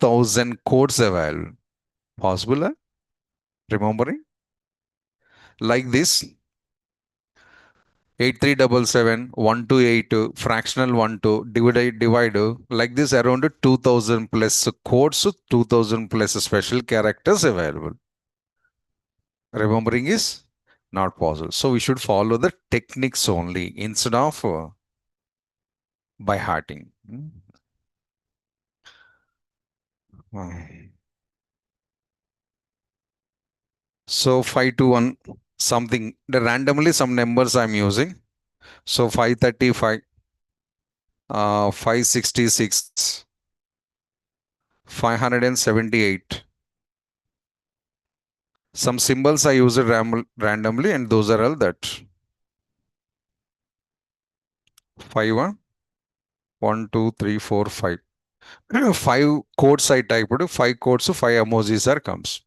2000 codes available. Possible? Remembering? Like this 8377 fractional 12 divide like this around 2000 plus codes, 2000 plus special characters available. Remembering is not possible. So we should follow the techniques only instead of by hearting. So 521 something. The randomly some numbers I'm using. So 535, 566, 578. Some symbols I use it randomly, and those are all that. 5, 1, 2, 3, 4, 5. 5 codes I typed, 5 codes, 5 emojis are comes.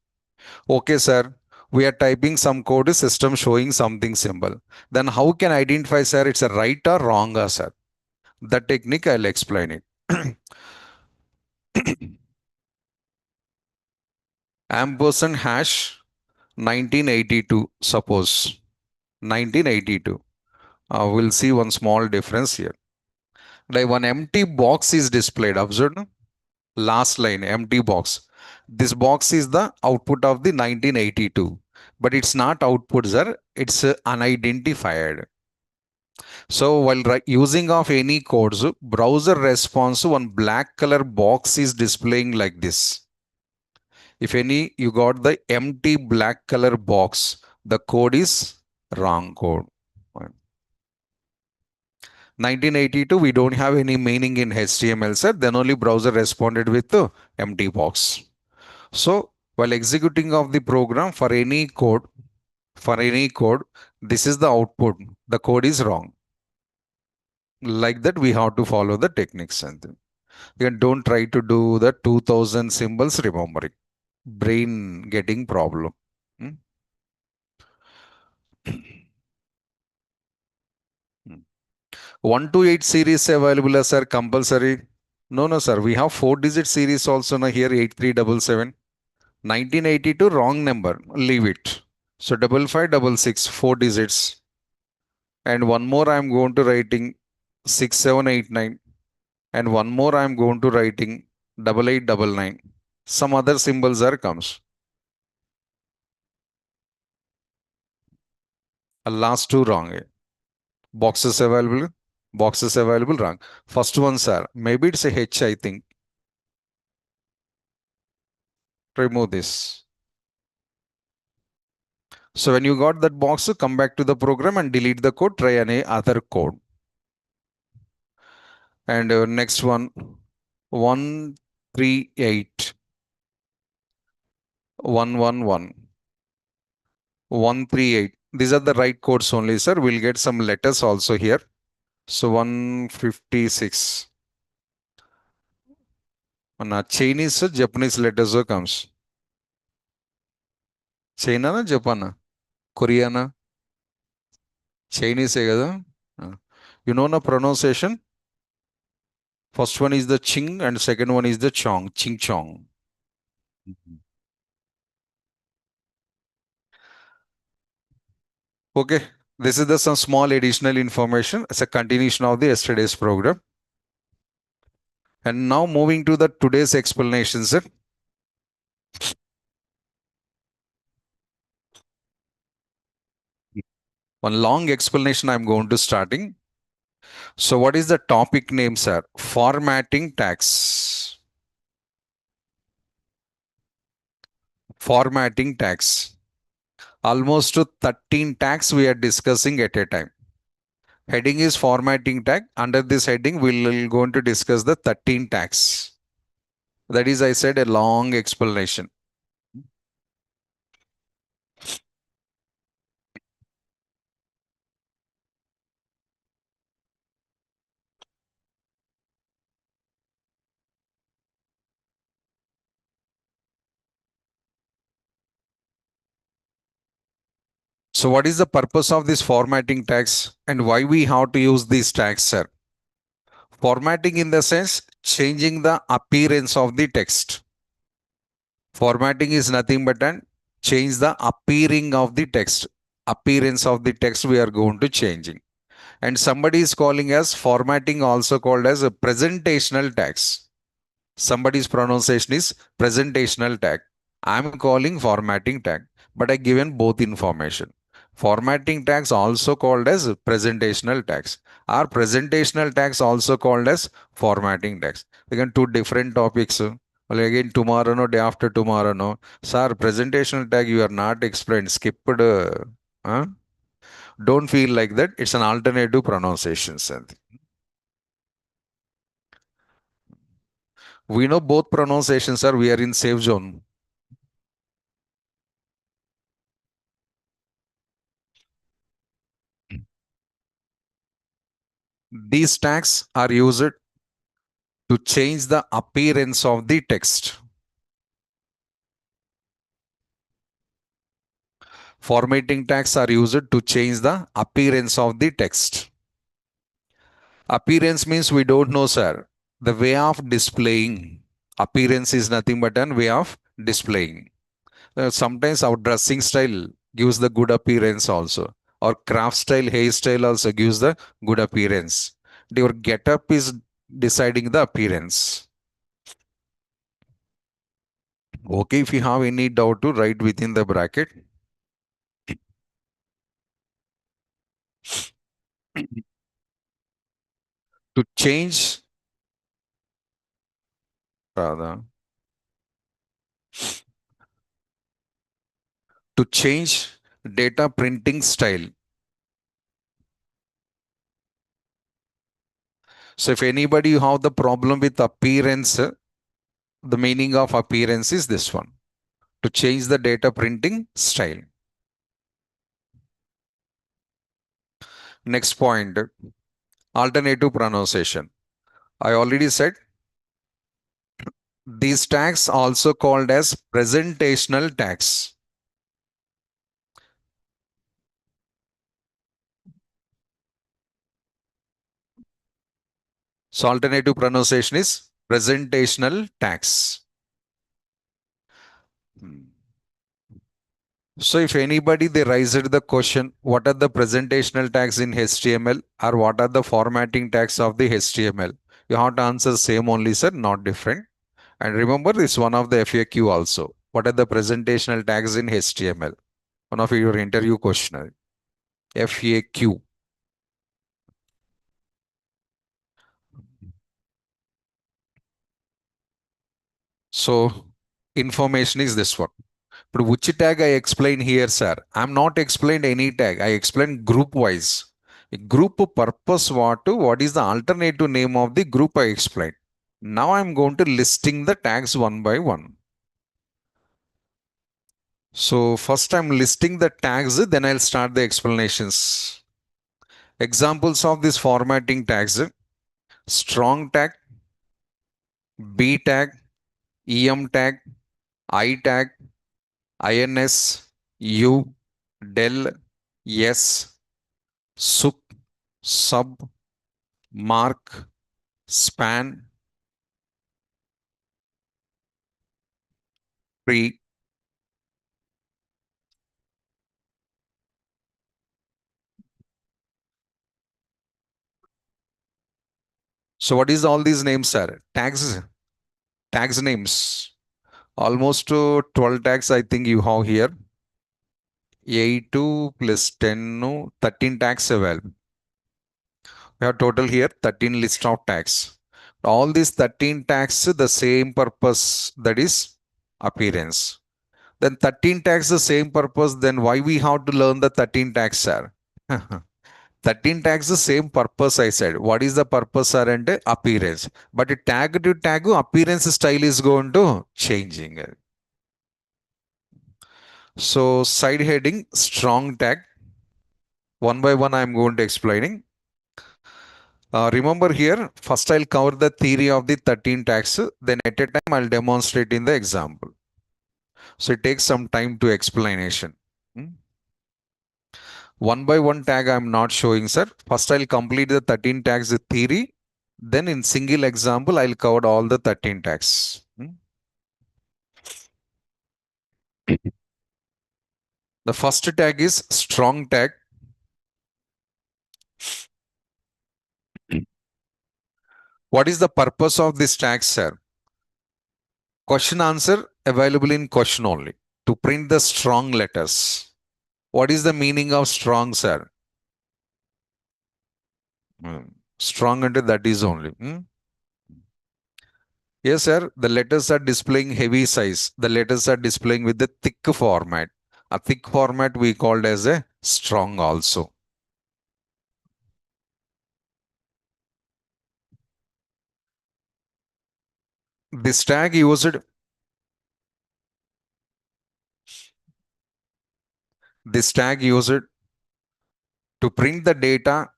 Okay, sir. We are typing some code system showing something symbol. Then how can I identify, sir, it's a right or wrong, sir? The technique I'll explain it. Ampersand hash 1982, suppose 1982. We'll see one small difference here. Like one empty box is displayed. Observe no? Last line, empty box. This box is the output of the 1982, but it's not output, sir. It's unidentified. So while using of any codes, browser response one black color box is displaying like this. If any you got the empty black color box, the code is wrong code. 1982 we don't have any meaning in HTML, sir. Then only browser responded with the empty box. So while executing of the program for any code, this is the output. The code is wrong. Like that we have to follow the techniques. And again, don't try to do the 2000 symbols remembering. Brain getting problem. 128 series available as sir compulsory. No, sir. We have 4-digit series also now here 8377. 1982 wrong number. Leave it. So 5566 4 digits. And one more I'm going to writing 6789. And one more I'm going to writing 8899. Some other symbols are comes. Last two wrong. Boxes available. Boxes available wrong. First one, sir. Maybe it's a H, I think. Remove this. So when you got that box, come back to the program and delete the code. Try any other code. And next one, 138, 111, 138. These are the right codes only, sir. We'll get some letters also here. So 156. Chinese, Japanese letters comes. China na Japan? Korean? Chinese hai. You know the pronunciation? First one is the Ching and second one is the Chong. Ching Chong. Okay. This is the some small additional information as a continuation of the yesterday's program. And now moving to the today's explanation, sir. One long explanation I'm going to starting. So what is the topic name, sir? Formatting tags. Formatting tags. Almost 13 tags we are discussing at a time. Heading is formatting tag. Under this heading, we'll going to discuss the 13 tags. That is, I said, a long explanation. So what is the purpose of this formatting tags and why we have to use these tags, sir? Formatting in the sense changing the appearance of the text. Formatting is nothing but an change the appearing of the text. Appearance of the text we are going to changing. And somebody is calling as formatting, also called as a presentational tags. Somebody's pronunciation is presentational tag. I'm calling formatting tag, but I given both information. Formatting tags also called as presentational tags. Are presentational tags also called as formatting tags? Again, two different topics. Well, again, tomorrow no, day after tomorrow no. Sir, presentational tag you are not explained. Skipped. Huh? Don't feel like that. It's an alternative pronunciation. We know both pronunciations are we are in safe zone. These tags are used to change the appearance of the text. Formatting tags are used to change the appearance of the text. Appearance means we don't know, sir. The way of displaying. Appearance is nothing but a way of displaying. Sometimes our dressing style gives the good appearance also. Or craft style, hairstyle also gives the good appearance. Your getup is deciding the appearance. Okay, if you have any doubt to write within the bracket. To change, rather, to change data printing style. So if anybody have the problem with appearance, the meaning of appearance is this one. To change the data printing style. Next point, alternative pronunciation. I already said these tags also called as presentational tags. So alternative pronunciation is presentational tags. So if anybody they raised the question, what are the presentational tags in HTML or what are the formatting tags of the HTML? You have to answer same only, sir, not different. And remember this one of the FAQ also. What are the presentational tags in HTML? One of your interview question. FAQ. So information is this one. But which tag I explain here, sir? I'm not explained any tag. I explained group wise. Group purpose what is the alternative name of the group I explained. Now I'm going to listing the tags one by one. So first I'm listing the tags, then I'll start the explanations. Examples of this formatting tags: strong tag, B tag, EM tag, I tag, INS, U, del, yes, sup, sub, mark, span, pre. So what is all these names, sir? Tags names. Almost 12 tags I think you have here. 8 plus 10, no, 13 tags available. We have total here 13 list of tags. All these 13 tags, the same purpose, that is appearance. Then 13 tags the same purpose, then why we have to learn the 13 tags, sir? 13 tags the same purpose, I said. What is the purpose, sir? And appearance. But tag to tag, appearance style is going to changing. So side heading, strong tag. One by one, I'm going to explaining. Remember here, first I'll cover the theory of the 13 tags. Then at a time, I'll demonstrate in the example. So it takes some time to explanation. Hmm? One by one tag I'm not showing, sir. First I'll complete the 13 tags theory. Then in single example, I'll cover all the 13 tags. The first tag is strong tag. What is the purpose of this tag, sir? Question answer available in question only. To print the strong letters. What is the meaning of strong, sir? Hmm. Strong under that is only. Yes, sir. The letters are displaying heavy size. The letters are displaying with the thick format. A thick format we called as a strong also. This tag used this tag used to print the data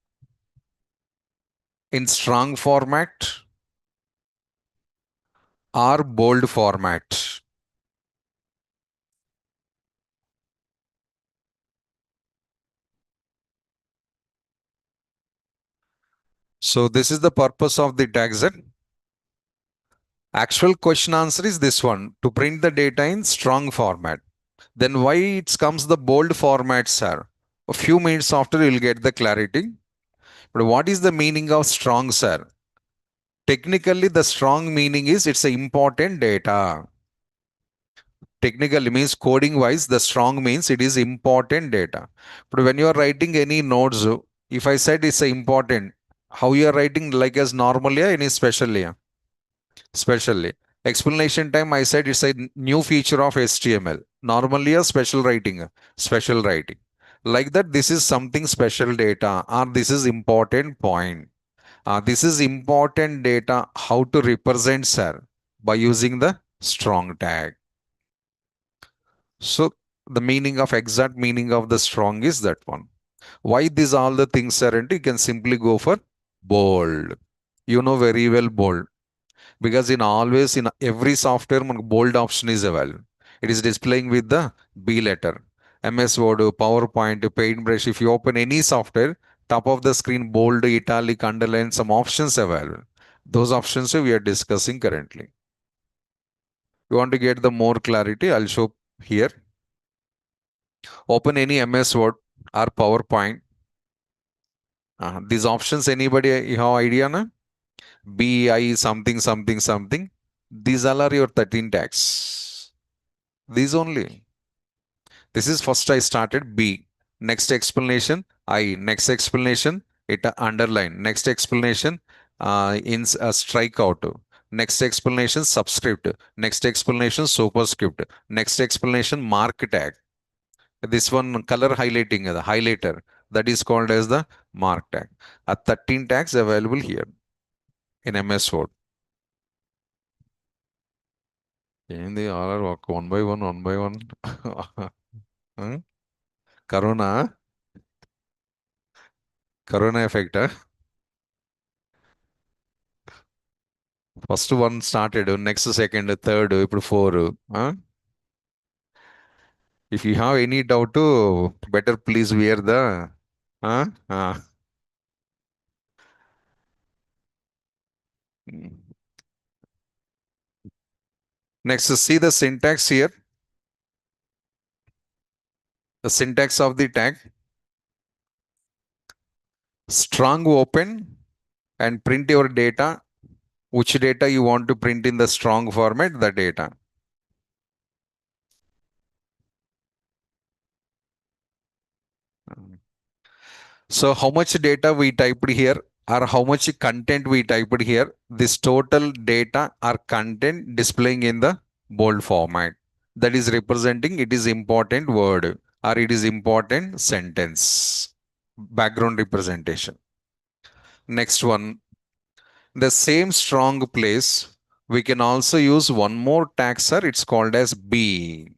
in strong format or bold format. So this is the purpose of the tag Z. Actual question answer is this one, to print the data in strong format. Then why it comes the bold format, sir? A few minutes after you'll get the clarity. But what is the meaning of strong, sir? Technically, the strong meaning is it's a important data. Technically means coding wise, the strong means it is important data. But when you are writing any nodes, if I said it's a important, how you are writing like as normally or any specially? Specially. Explanation time, I said it's a new feature of HTML. Normally a special writing, special writing. Like that, this is something special data or this is important point. This is important data. How to represent, sir? By using the strong tag. So the meaning of exact meaning of the strong is that one. Why these all the things are and you can simply go for bold. You know very well bold because in always in every software bold option is available. It is displaying with the B letter. MS Word, PowerPoint, Paintbrush. If you open any software, top of the screen bold, italic, underline, some options available. Those options we are discussing currently. You want to get the more clarity? I'll show here. Open any MS Word or PowerPoint. These options, anybody you have idea na? B, I, something, something, something. These all are your 13 tags. These only. This is first I started B. Next explanation, I. Next explanation, it underline. Next explanation, in strike out. Next explanation, subscript. Next explanation, superscript. Next explanation, mark tag. This one color highlighting, the highlighter, that is called as the mark tag. 13 tags available here in MS Word. And they all are one by one, one by one. Hmm? Corona, Corona effect. First one started, next second, third, ఇప్పుడు four. If you have any doubt, better please wear the. Huh? Next, see the syntax here. The syntax of the tag. Strong open and print your data. Which data you want to print in the strong format, the data. So how much data we typed here or how much content we typed here, this total data or content displaying in the bold format. That is representing it is important word or it is important sentence. Background representation. Next one, the same strong place, we can also use one more tag, sir. It's called as B.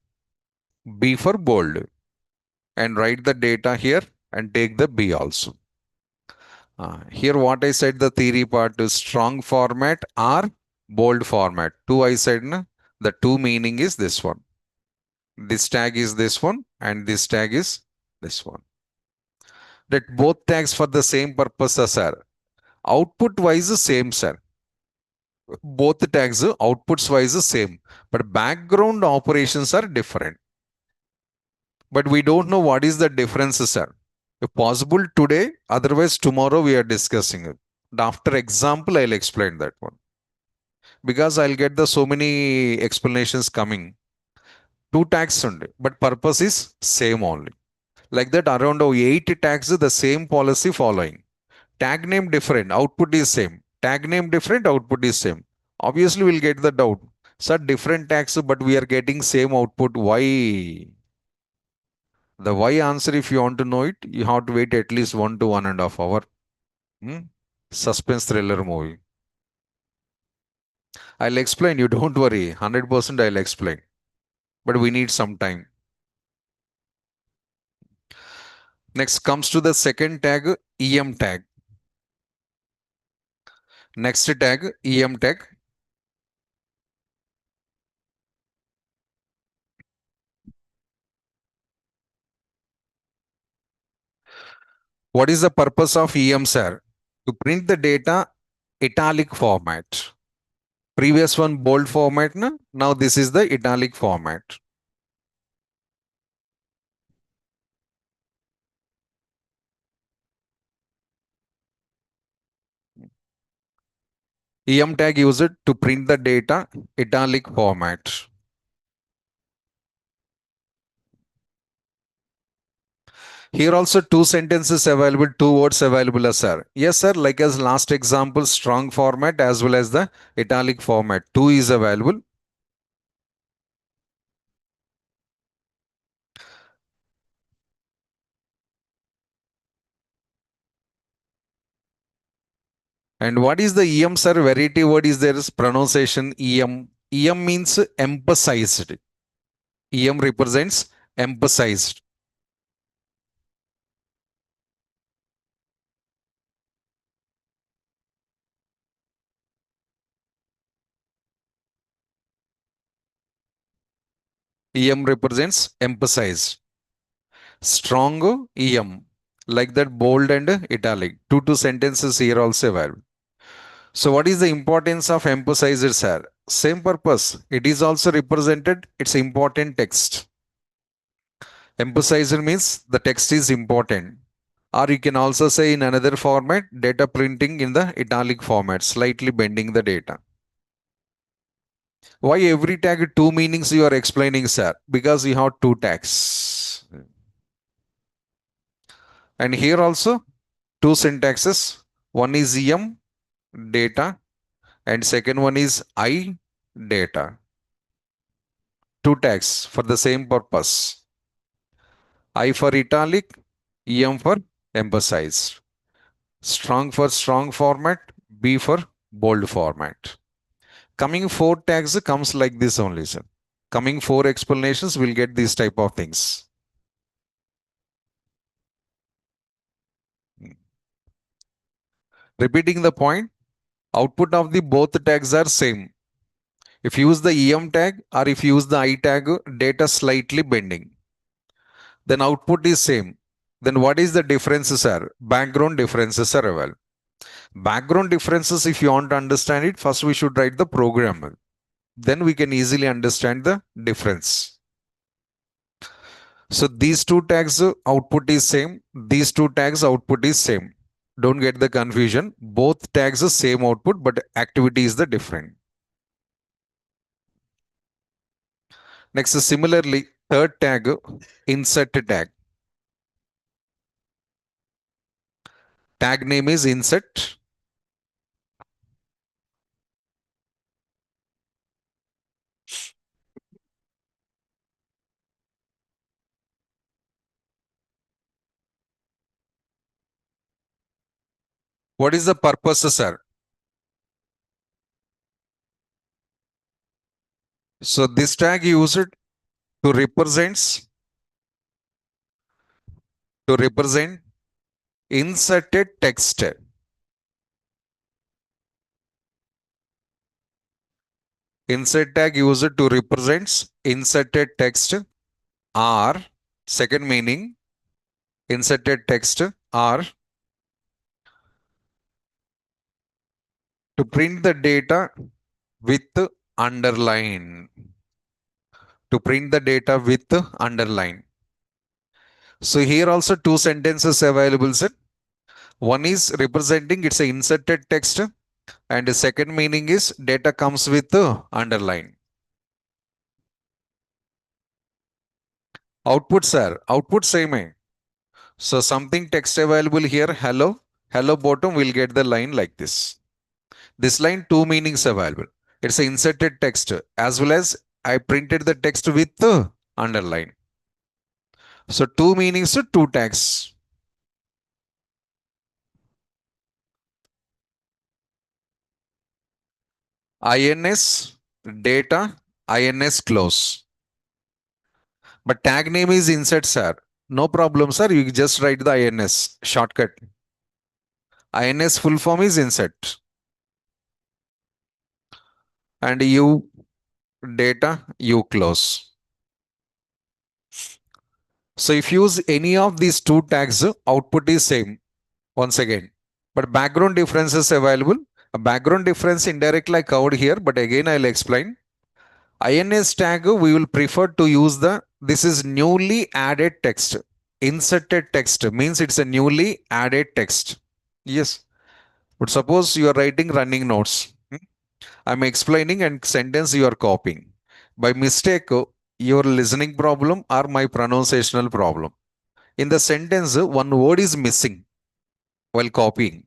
B for bold. And write the data here and take the B also. Here what I said the theory part is strong format or bold format. Two I said na? The two meaning is this one. This tag is this one and this tag is this one. That both tags for the same purposes are. Output wise same, sir. Both the tags outputs wise same, but background operations are different. But we don't know what is the difference, sir. If possible today, otherwise tomorrow we are discussing it. After example, I'll explain that one because I'll get the so many explanations coming. Two tags only, but purpose is same only. Like that, around 8 tags, the same policy following. Tag name different, output is same. Tag name different, output is same. Obviously, we'll get the doubt. Sir, different tags, but we are getting same output. Why? The why answer, if you want to know it, you have to wait at least 1 to 1.5 hours. Hmm? Suspense thriller movie. I'll explain you. Don't worry. 100% I'll explain. But we need some time. Next comes to the second tag, EM tag. Next tag, EM tag. What is the purpose of EM, sir? To print the data italic format. Previous one bold format. Na? Now this is the italic format. EM tag used to print the data italic format. Here also two sentences available, two words available, sir. Yes, sir. Like as last example, strong format as well as the italic format. Two is available. And what is the EM, sir? Variety word is there is pronunciation EM. EM means emphasized. EM represents emphasized. EM represents emphasized. Strong EM. Like that bold and italic. Two sentences here also available. So what is the importance of emphasizer, sir? Same purpose. It is also represented. It's important text. Emphasizer means the text is important. Or you can also say in another format, data printing in the italic format, slightly bending the data. Why every tag two meanings you are explaining, sir? Because you have two tags. And here also two syntaxes. One is EM data and second one is I data. Two tags for the same purpose. I for italic, EM for emphasized. Strong for strong format, B for bold format. Coming four tags comes like this only, sir. Coming four explanations will get these type of things. Repeating the point, output of the both tags are same. If you use the EM tag or if you use the I tag, data slightly bending. Then output is same. Then what is the differences are? Background differences are available. Background differences, if you want to understand it, first we should write the program. Then we can easily understand the difference. So these two tags output is same. These two tags output is same. Don't get the confusion. Both tags are same output, but activity is the different. Next, similarly, third tag, insert tag. Tag name is insert. What is the purpose, sir? So this tag used to represent inserted text. Insert tag used to represents inserted text or second meaning inserted text or To print the data with underline. To print the data with underline. So here also two sentences available, sir. One is representing it's a inserted text, and the second meaning is data comes with underline. Output, sir. Output same. So something text available here. Hello. Hello bottom will get the line like this. This line two meanings available. It's an inserted text as well as I printed the text with underline. So two meanings to two tags. INS data, INS close. But tag name is insert, sir. No problem, sir. You just write the INS shortcut. INS full form is insert. And U data, U close. So if you use any of these two tags, output is same once again. But background differences available. A background difference indirectly I covered here, but again I'll explain. INS tag we will prefer to use this is newly added text. Inserted text means it's a newly added text. Yes. But suppose you are writing running notes. I'm explaining and sentence you are copying. By mistake, your listening problem or my pronunciational problem. In the sentence, one word is missing while copying.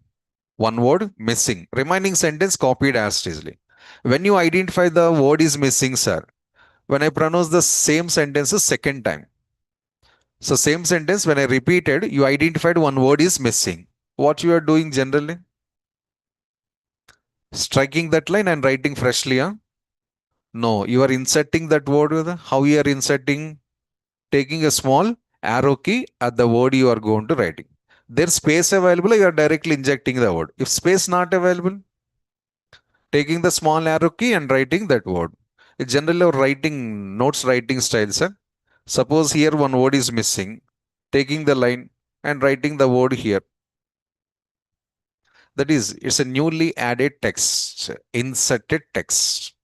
One word missing. Remaining sentence copied as easily. When you identify the word is missing, sir, when I pronounce the same sentence a second time. So same sentence, when I repeated, you identified one word is missing. What you are doing generally? Striking that line and writing freshly, huh? No, you are inserting that word with how you are inserting, taking a small arrow key at the word you are going to writing. There's space available, you are directly injecting the word. If space not available, taking the small arrow key and writing that word. It's generally our writing notes writing style, sir. Suppose here one word is missing, taking the line and writing the word here. That is, it's a newly added text, inserted text.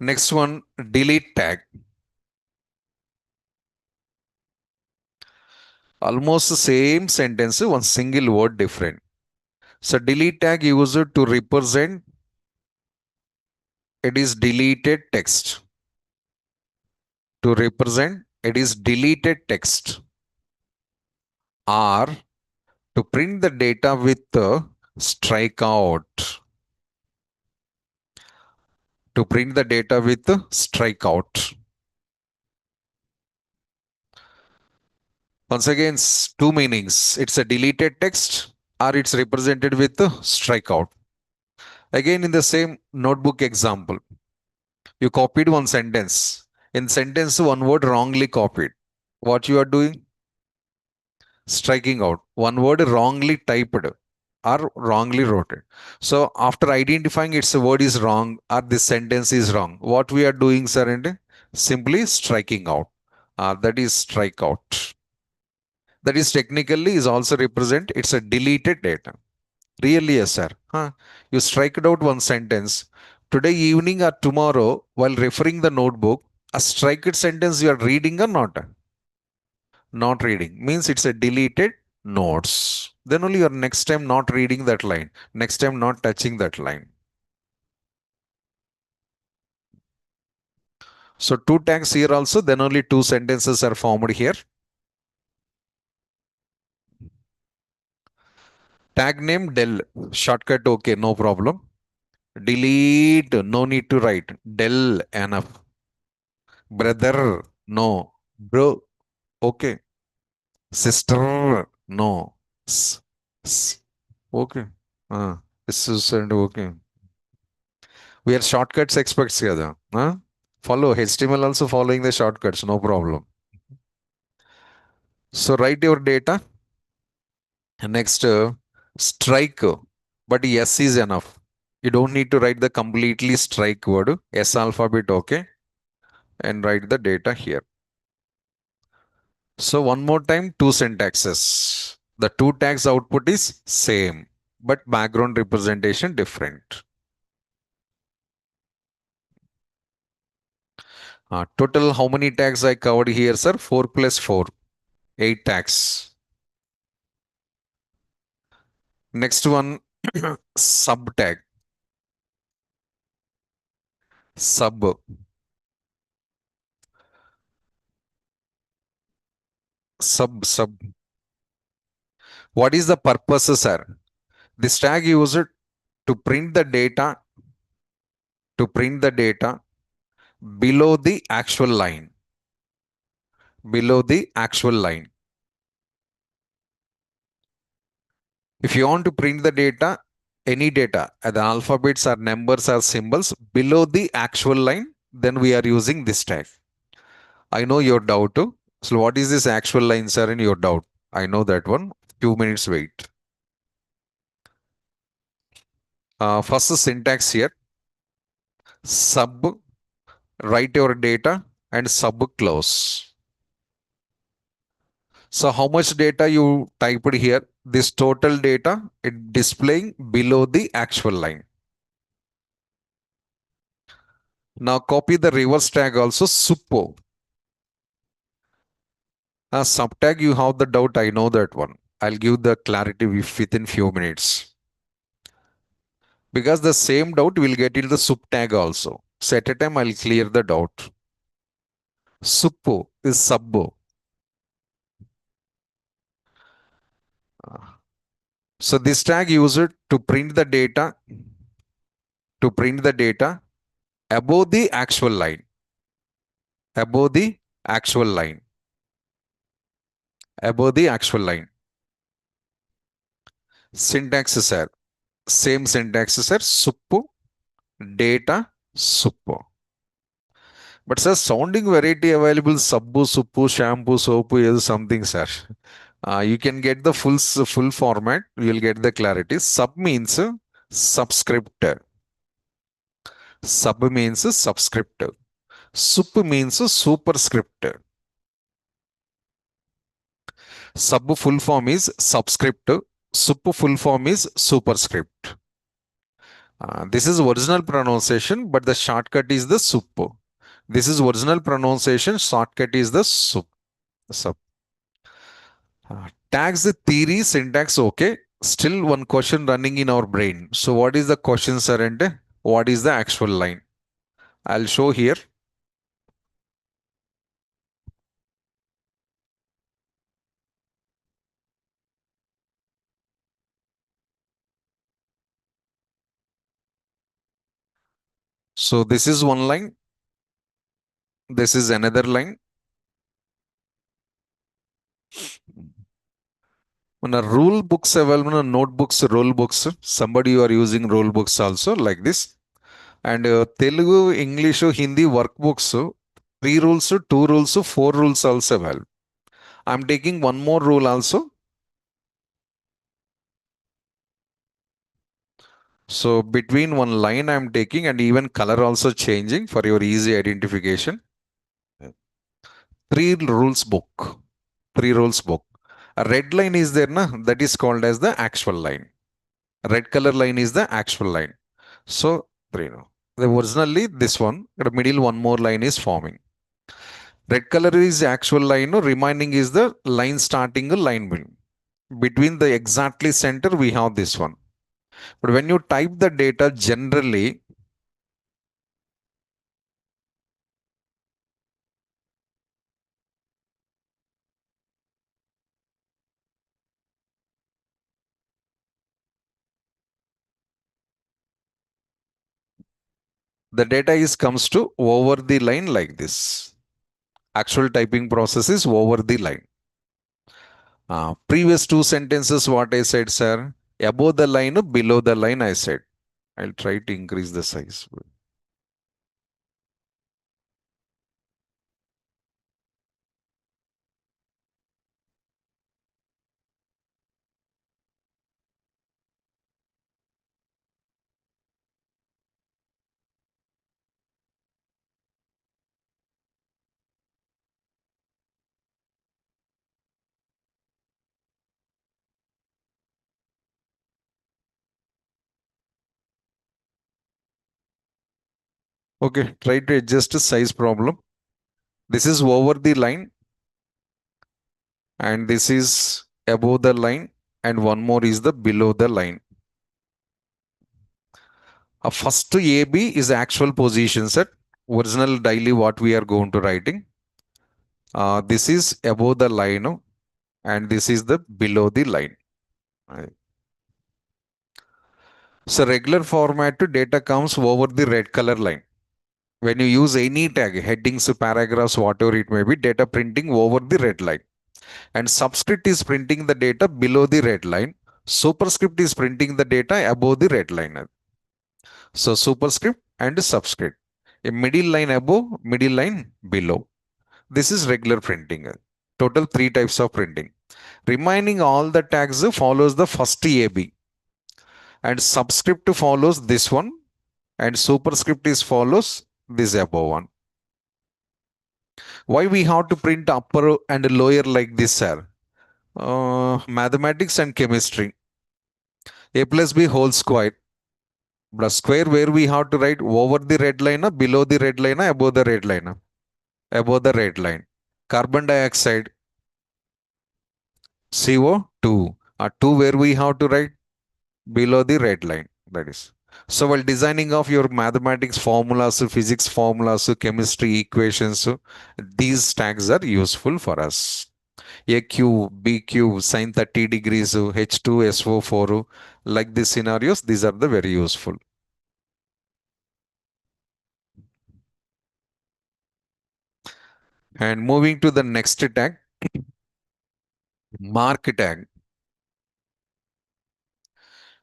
Next one, delete tag. Almost the same sentence, one single word different. So delete tag used to represent it is deleted text. To represent it is deleted text. Or to print the data with the strikeout. To print the data with the strikeout. Once again, two meanings. It's a deleted text or it's represented with the strikeout. Again, in the same notebook example, you copied one sentence. In sentence, one word wrongly copied. What you are doing? Striking out. One word wrongly typed or wrongly wrote it. So after identifying its word is wrong or this sentence is wrong, what we are doing, sir, and simply striking out. That is strikeout. That is technically is also represent it's a deleted data. Really, yes, sir. Huh? You strike out one sentence. Today evening or tomorrow, while referring the notebook, a striked sentence you are reading or not? Not reading. Means it's a deleted notes. Then only you're next time not reading that line. Next time not touching that line. So two tags here also, then only two sentences are formed here. Tag name Dell. Shortcut okay, no problem. Delete, no need to write. Dell enough. Brother, no. Bro, okay. Sister, no. S, s, okay. This is and okay. We are shortcuts experts here. Huh? Follow HTML also following the shortcuts, no problem. So write your data. Next, strike, but S is enough. You don't need to write the completely strike word. S alphabet, okay, and write the data here. So one more time, two syntaxes. The two tags output is same, but background representation different. Total how many tags I covered here, sir? 4 plus 4, 8 tags. Next one, sub tag. Sub, sub. What is the purpose, sir? This tag used to print the data, to print the data below the actual line, below the actual line. If you want to print the data, any data, the alphabets or numbers or symbols below the actual line, then we are using this tag. I know your doubt too. So what is this actual line, sir, in your doubt? I know that one. Few minutes wait. First syntax here. Sub, write your data and sub close. So how much data you typed here? This total data it displaying below the actual line. Now copy the reverse tag also suppo. Subtag you have the doubt. I know that one. I'll give the clarity within few minutes. Because the same doubt will get in the subtag also. So at a time I'll clear the doubt. Suppo is subbo. So this tag used to print the data, to print the data above the actual line, above the actual line, above the actual line. Syntax is sir, same syntax is sir, suppo, data, suppo. But sir, sounding variety available, subbo, suppo, shampoo, soap is something, sir. You can get the full format. You will get the clarity. Sub means subscript. Sub means subscript. Sup means superscript. Sub full form is subscript. Sup full form is superscript. This is original pronunciation, but the shortcut is the sup. This is original pronunciation. Shortcut is the sup. Sup. Tags theory syntax okay. Still one question running in our brain. So what is the question, sir, and what is the actual line? I'll show here. So this is one line. This is another line. When a rule books available, notebooks, roll books. Somebody you are using roll books also like this. And Telugu, English, Hindi workbooks. Three rules, two rules, four rules also available. I'm taking one more rule also. So between one line I'm taking and even color also changing for your easy identification. Three rules book. Three rules book. A red line is there, na? That is called as the actual line. Red color line is the actual line. So three. No. The originally this one, the middle one more line is forming. Red color is the actual line, no? Remaining is the line starting a line middle. Between the exactly center, we have this one. But when you type the data generally, the data is comes to over the line like this. Actual typing process is over the line. Previous two sentences, what I said, sir, above the line, below the line, I said. I'll try to increase the size. Okay, try to adjust the size problem. This is over the line and this is above the line and one more is the below the line. First AB is actual position set. Original daily what we are going to writing. This is above the line and this is the below the line. Right. So regular format to data comes over the red color line. When you use any tag, headings, paragraphs, whatever it may be, data printing over the red line. And subscript is printing the data below the red line. Superscript is printing the data above the red line. So superscript and subscript. A middle line above, middle line below. This is regular printing. Total three types of printing. Remaining all the tags follows the first AB and subscript follows this one and superscript is follows this above one. Why we have to print upper and lower like this, sir? Mathematics and chemistry. A plus B whole square. Plus square where we have to write over the red line, below the red line, above the red line. Above the red line. Carbon dioxide, CO2. 2 where we have to write below the red line. That is. So while designing of your mathematics formulas, physics formulas, chemistry equations, these tags are useful for us. A cube, B cube, sine 30 degrees, H2SO4, like these scenarios, these are the very useful. And moving to the next tag, mark tag.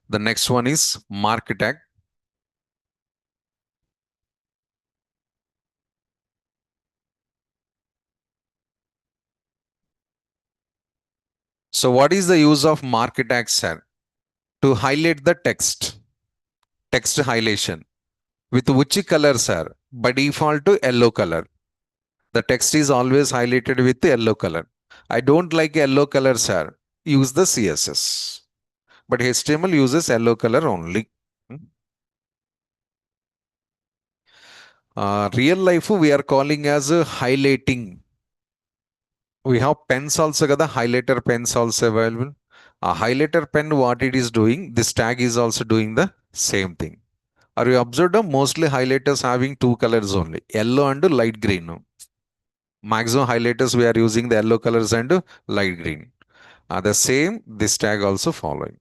The next one is mark tag. So what is the use of mark tag, sir? To highlight the text highlightation. With which color, sir? By default to yellow color. The text is always highlighted with yellow color. I don't like yellow color, sir. Use the CSS. But HTML uses yellow color only. Real life we are calling as highlighting. We have pens also, the highlighter pens also available. A highlighter pen, what it is doing, this tag is also doing the same thing. Are you observed mostly highlighters having two colors only, yellow and light green. Maximum highlighters we are using the yellow colors and light green. The same, this tag also following.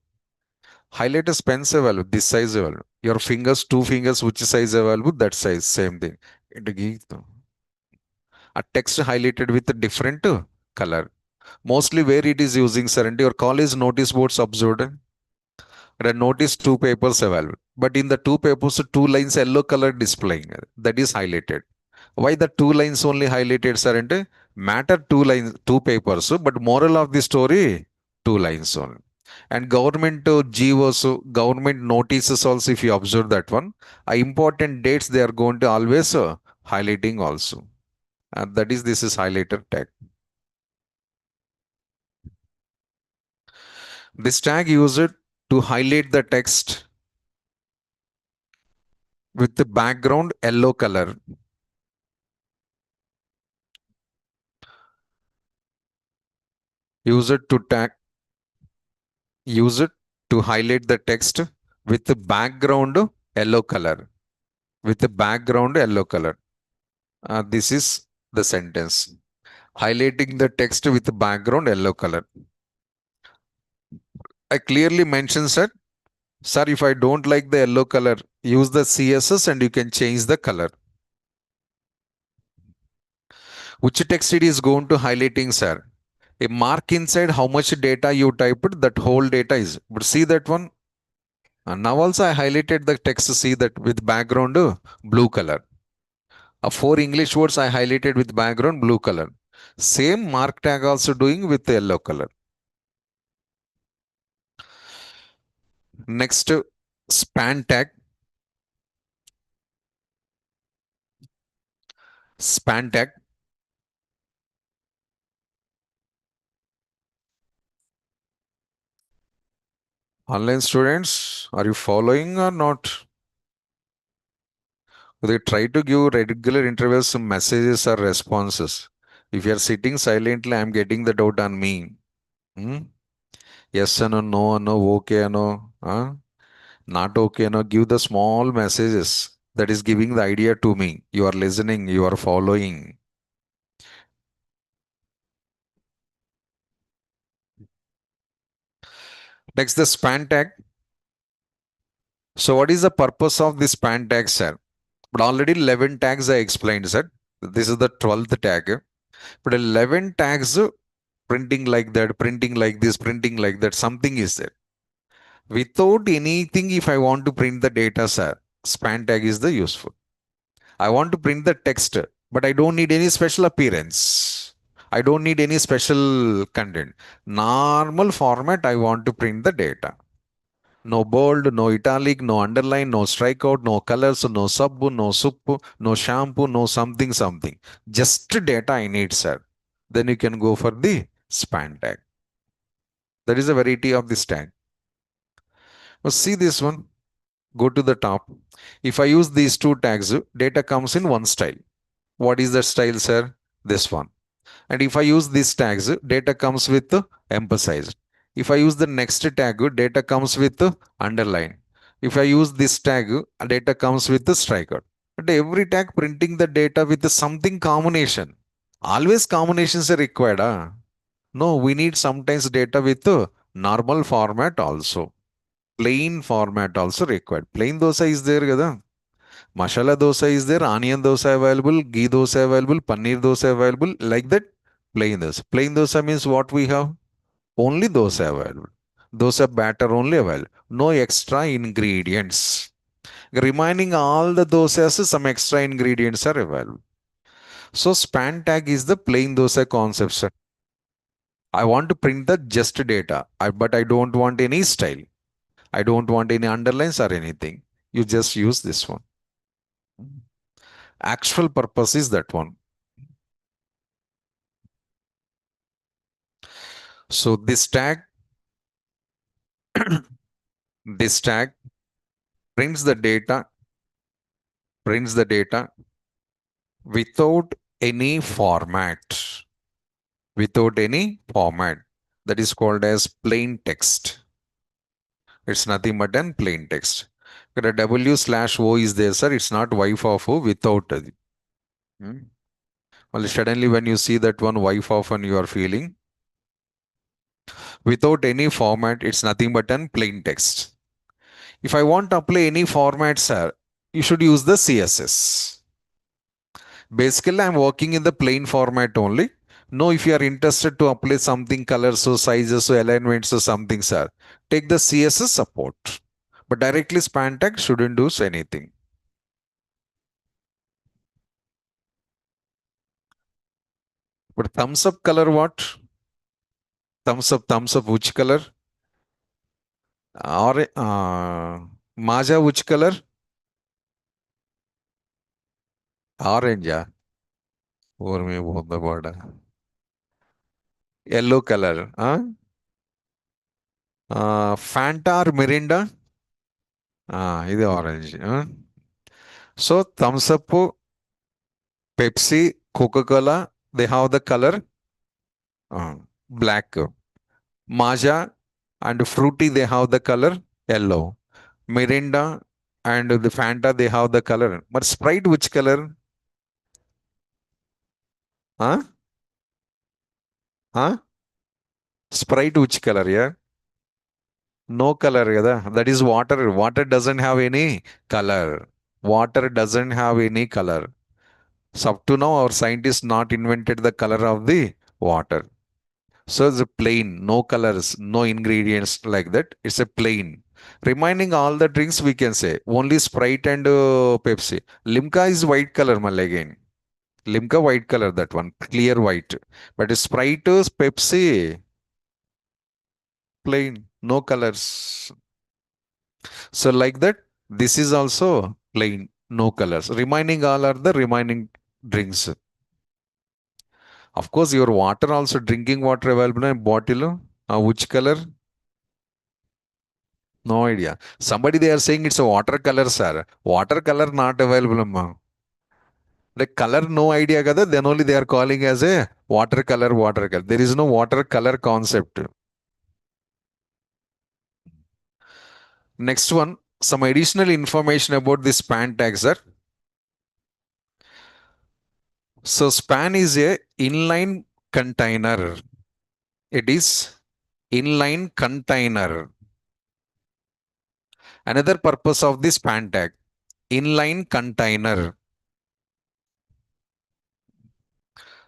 Highlighters pens available, this size available. Your fingers, two fingers, which size available, that size, same thing. A text highlighted with a different color. Mostly where it is using, sir, and your college notice boards observed. And notice two papers available. But in the two papers, two lines yellow color displaying. That is highlighted. Why the two lines only highlighted, sir? And matter two lines, two papers. But moral of the story, two lines only. And government GOs, government notices also, if you observe that one, important dates they are going to always highlighting also. And that is, this is highlighter tag. This tag used to highlight the text with the background yellow color. Use it to tag, use it to highlight the text with the background yellow color. With the background yellow color. This is the sentence. Highlighting the text with the background yellow color. I clearly mentioned, sir, if I don't like the yellow color, use the CSS and you can change the color. Which text it is going to highlighting, sir? A mark inside how much data you typed, that whole data is. But see that one? And now also I highlighted the text, see that with background blue color. Four English words I highlighted with background blue color. Same mark tag also doing with yellow color. Next, span tag. Span tag. Online students, are you following or not? They try to give regular intervals, some messages or responses. If you are sitting silently, I'm getting the doubt on me. Hmm? Yes or no, no or no, okay or no, not okay or no. Give the small messages that is giving the idea to me. You are listening, you are following. Next, the span tag. So, what is the purpose of this span tag, sir? But already 11 tags I explained, sir. This is the 12th tag. But 11 tags printing like that, printing like this, printing like that, something is there. Without anything, if I want to print the data, sir, span tag is the useful. I want to print the text, but I don't need any special appearance. I don't need any special content. Normal format, I want to print the data. No bold, no italic, no underline, no strikeout, no colors, no subbu, no suppu, no shampoo, no something, something. Just data I need, sir. Then you can go for the span tag. That is the variety of this tag. Now see this one. Go to the top. If I use these two tags, data comes in one style. What is the style, sir? This one. And if I use these tags, data comes with emphasized. If I use the next tag, data comes with underline. If I use this tag, data comes with the strikeout. But every tag printing the data with something combination. Always combinations are required. No, we need sometimes data with normal format also. Plain format also required. Plain dosa is there, kada? Masala dosa is there, onion dosa available, ghee dosa available, paneer dosa available, like that. Plain dosa. Plain dosa means what we have? Only dosa available. Dosa batter only available. No extra ingredients. Remaining all the dosas, some extra ingredients are available. So span tag is the plain dosa concept, sir. I want to print the just data, but I don't want any style. I don't want any underlines or anything. You just use this one. Actual purpose is that one. So this tag prints the data, prints the data without any format, without any format. That is called as plain text. It's nothing but an plain text. The W/O is there, sir. It's not wife of O without. Hmm? Well, suddenly when you see that one wife of and you are feeling without any format, it's nothing but an plain text. If I want to apply any format, sir, you should use the CSS. Basically, I'm working in the plain format only. No, if you are interested to apply something, colors or sizes or alignments or something, sir, take the CSS support. But directly span tag shouldn't do anything. But thumbs up color what? Thumbs up which color? Or Maja which color? Orange. Or me both the border. Yellow color. Fanta or Mirinda? This orange. So thumbs up, Pepsi, Coca-Cola, they have the color black. Maja and Fruity, they have the color yellow. Mirinda and the Fanta, they have the color. But Sprite, which color? Huh? Huh? Sprite, which color? Yeah. No color. Yeah. That is water. Water doesn't have any color. Water doesn't have any color. So up to now, our scientists not invented the color of the water. So it's a plain, no colors, no ingredients like that. It's a plain. Reminding all the drinks, we can say only Sprite and Pepsi. Limca is white color, mal again. Limca white color, that one, clear white. But Sprite, Pepsi, plain, no colors. So like that, this is also plain, no colors. Reminding all are the remaining drinks. Of course, your water also drinking water available in bottle. Which color? No idea. Somebody they are saying it's a watercolor, sir. Watercolor not available, amma. Like color, no idea kada. Then only they are calling as a watercolor, watercolor. There is no watercolor concept. Next one, some additional information about this span tag, sir. So span is a inline container. It is inline container. Another purpose of this span tag, inline container.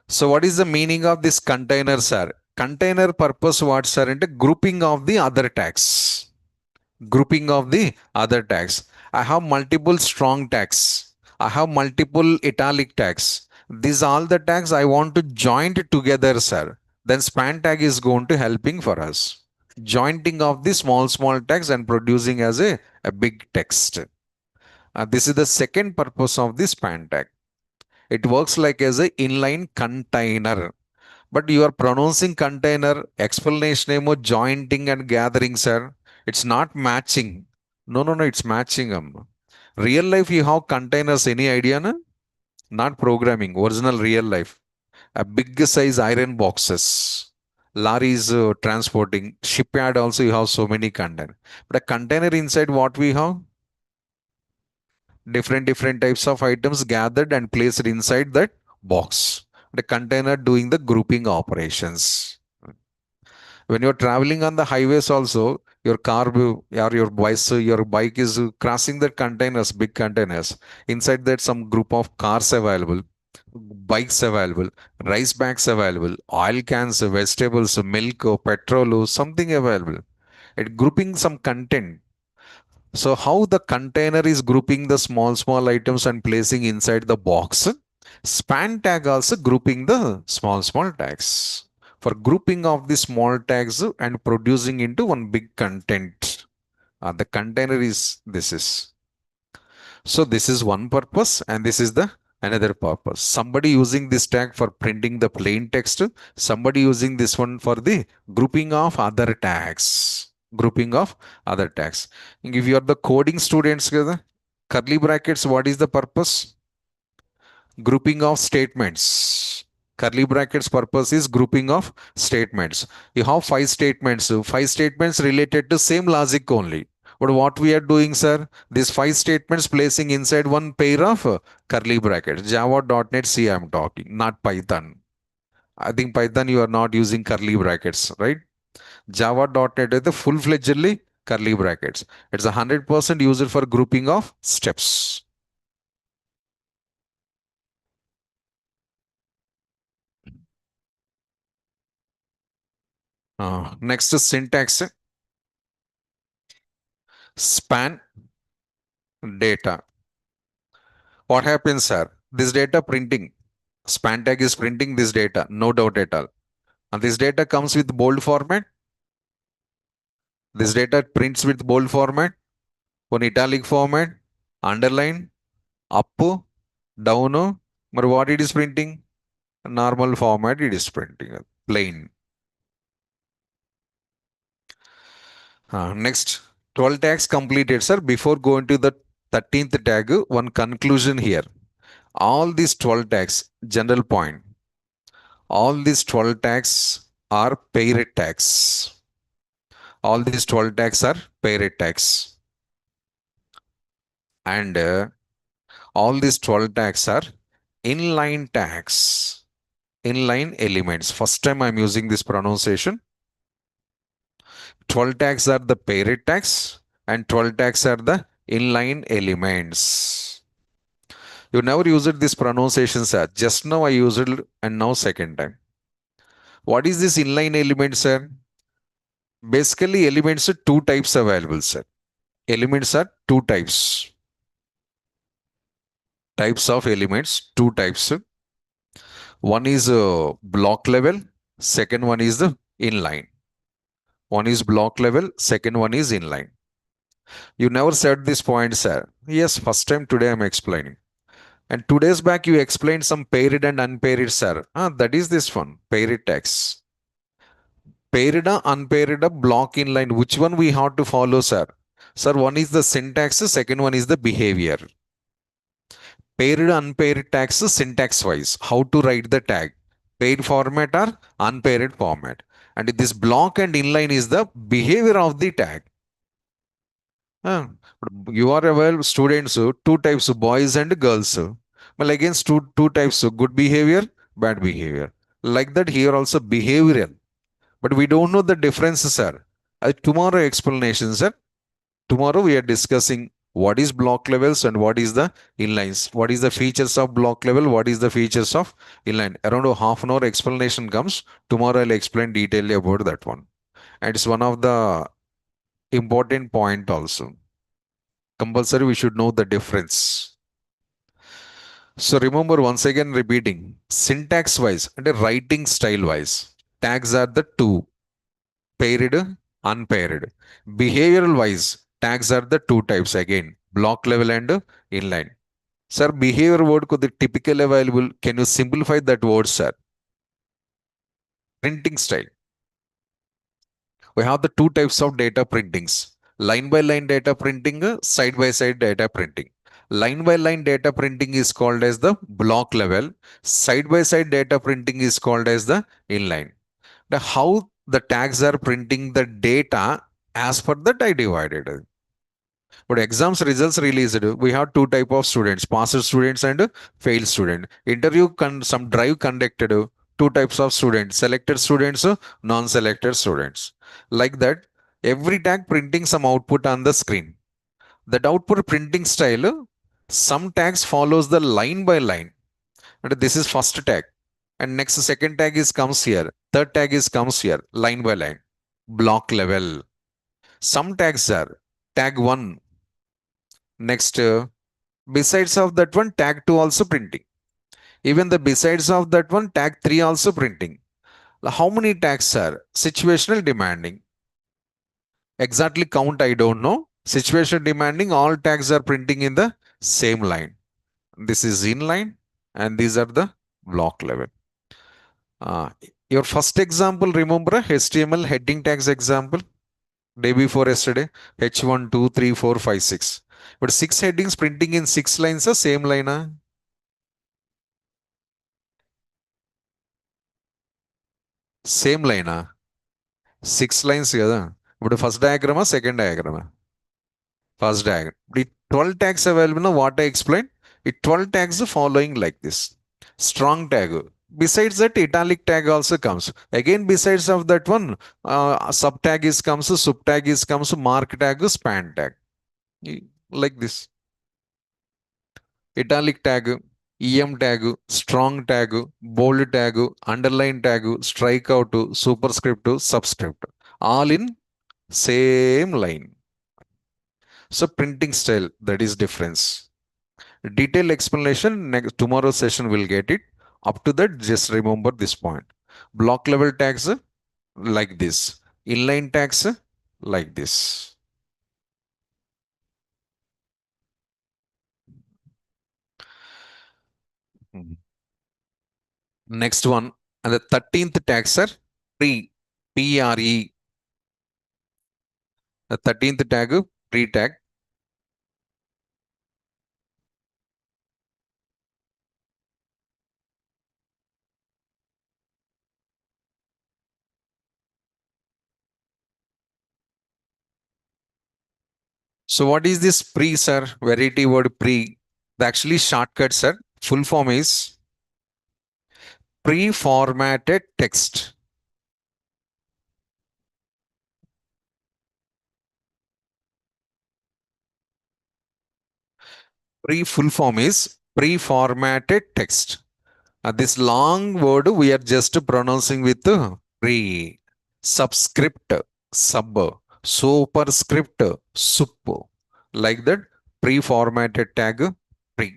So what is the meaning of this container, sir? Container purpose what, sir? Into grouping of the other tags. Grouping of the other tags. I have multiple strong tags. I have multiple italic tags. These all the tags I want to join together, sir. Then span tag is going to helping for us. Jointing of the small tags and producing as a big text. This is the second purpose of the span tag. It works like as a inline container. But you are pronouncing container, explanation emo jointing and gathering, sir. It's not matching. No, no, no, it's matching them. Real life, you have containers, any idea? Na? Not programming, original real life. A big size iron boxes. Lorries transporting. Shipyard also, you have so many container. But a container inside what we have? Different types of items gathered and placed inside that box. The container doing the grouping operations. When you're traveling on the highways also, your car or your bike is crossing the containers, big containers. Inside that some group of cars available, bikes available, rice bags available, oil cans, vegetables, milk, petrol, something available. It grouping some content. So how the container is grouping the small items and placing inside the box. Span tag also grouping the small tags. For grouping of the small tags and producing into one big content. The container is this is. So this is one purpose and this is the another purpose. Somebody using this tag for printing the plain text. Somebody using this one for the grouping of other tags. Grouping of other tags. If you are the coding students, curly brackets, what is the purpose? Grouping of statements. Curly brackets purpose is grouping of statements. You have five statements related to same logic only. But what we are doing, sir, these five statements placing inside one pair of curly brackets. Java.NET C I am talking, not Python. I think Python you are not using curly brackets, right? Java.NET is the full-fledgedly curly brackets. It's 100% used for grouping of steps. Next is syntax. Span data. What happens, sir? This data printing. Span tag is printing this data, no doubt at all. And this data comes with bold format. This data prints with bold format, one italic format, underline, up, down, but what it is printing? Normal format it is printing, plain. Next, 12 tags completed, sir. Before going to the 13th tag, one conclusion here. All these 12 tags, general point, all these 12 tags are paired tags. All these 12 tags are paired tags. And all these 12 tags are inline tags. Inline elements. First time I'm using this pronunciation. 12 tags are the paired tags and 12 tags are the inline elements. You never used this pronunciation, sir. Just now I used it and now second time. What is this inline element, sir? Basically, elements are two types available, sir. Elements are two types. Types of elements, two types. One is block level, second one is the inline. One is block level, second one is inline. You never said this point, sir. Yes, first time today I'm explaining. And 2 days back you explained some paired and unpaired, sir. That is this one, paired text. Paired, unpaired, block inline. Which one we have to follow, sir? Sir, one is the syntax, second one is the behavior. Paired, unpaired tags, syntax wise. How to write the tag? Paired format or unpaired format. And this block and inline is the behavior of the tag. But you are aware students, two types of boys and girls. Well, against two types of good behavior, bad behavior. Like that here also behavioral. But we don't know the differences, sir. Tomorrow explanation, sir. Tomorrow we are discussing what is block levels and what is the inlines. What is the features of block level? What is the features of inline? Around a half an hour explanation comes. Tomorrow I'll explain detailedly about that one. And it's one of the important point also. Compulsory we should know the difference. So remember once again repeating syntax wise and writing style wise. Tags are the two paired, unpaired. Behavioral wise, tags are the two types again, block level and inline. Sir, behavior word could the typically available. Can you simplify that word, sir? Printing style. We have the two types of data printings. Line by line data printing, side by side data printing. Line by line data printing is called as the block level. Side by side data printing is called as the inline. Now, how the tags are printing the data as per the I divided. But exams results released, we have two type of students, passed students and failed student. Some drive conducted, two types of students, selected students, non-selected students. Like that, every tag printing some output on the screen. That output printing style, some tags follows the line by line. And this is first tag. And next second tag is comes here. Third tag is comes here, line by line. Block level. Some tags are tag 1. Next, besides of that one, tag 2 also printing. Even the besides of that one, tag 3 also printing. How many tags are situational demanding? Exactly count, I don't know. Situation demanding, all tags are printing in the same line. This is inline and these are the block level. Uh, your first example, remember HTML heading tags example? Day before yesterday, H1, 2, 3, 4, 5, 6. But 6 headings printing in 6 lines, the same line. Same line. 6 lines కదా ఇప్పుడు first డయాగ్రామా second డయాగ్రామా first diagram ఈ 12 tags available now what I explained it 12 tags following like this strong tag besides that italic tag also comes again besides of that one sub tag is comes sub tag is comes mark tag span tag like this italic tag em tag strong tag bold tag underline tag strikeout superscript subscript all in same line. So printing style, that is difference. Detailed explanation, next tomorrow session will get it. Up to that, just remember this point. Block level tags like this. Inline tags like this. Mhm. Next one, and the 13th tags are pre, P-R-E. The 13th tag, pre-tag. So what is this pre, sir? Variety word pre. The actually shortcut, sir. Full form is pre-formatted text. Full form is pre-formatted text. This long word we are just pronouncing with pre. Subscript, sub. Superscript, sup. Like that, pre-formatted tag, pre.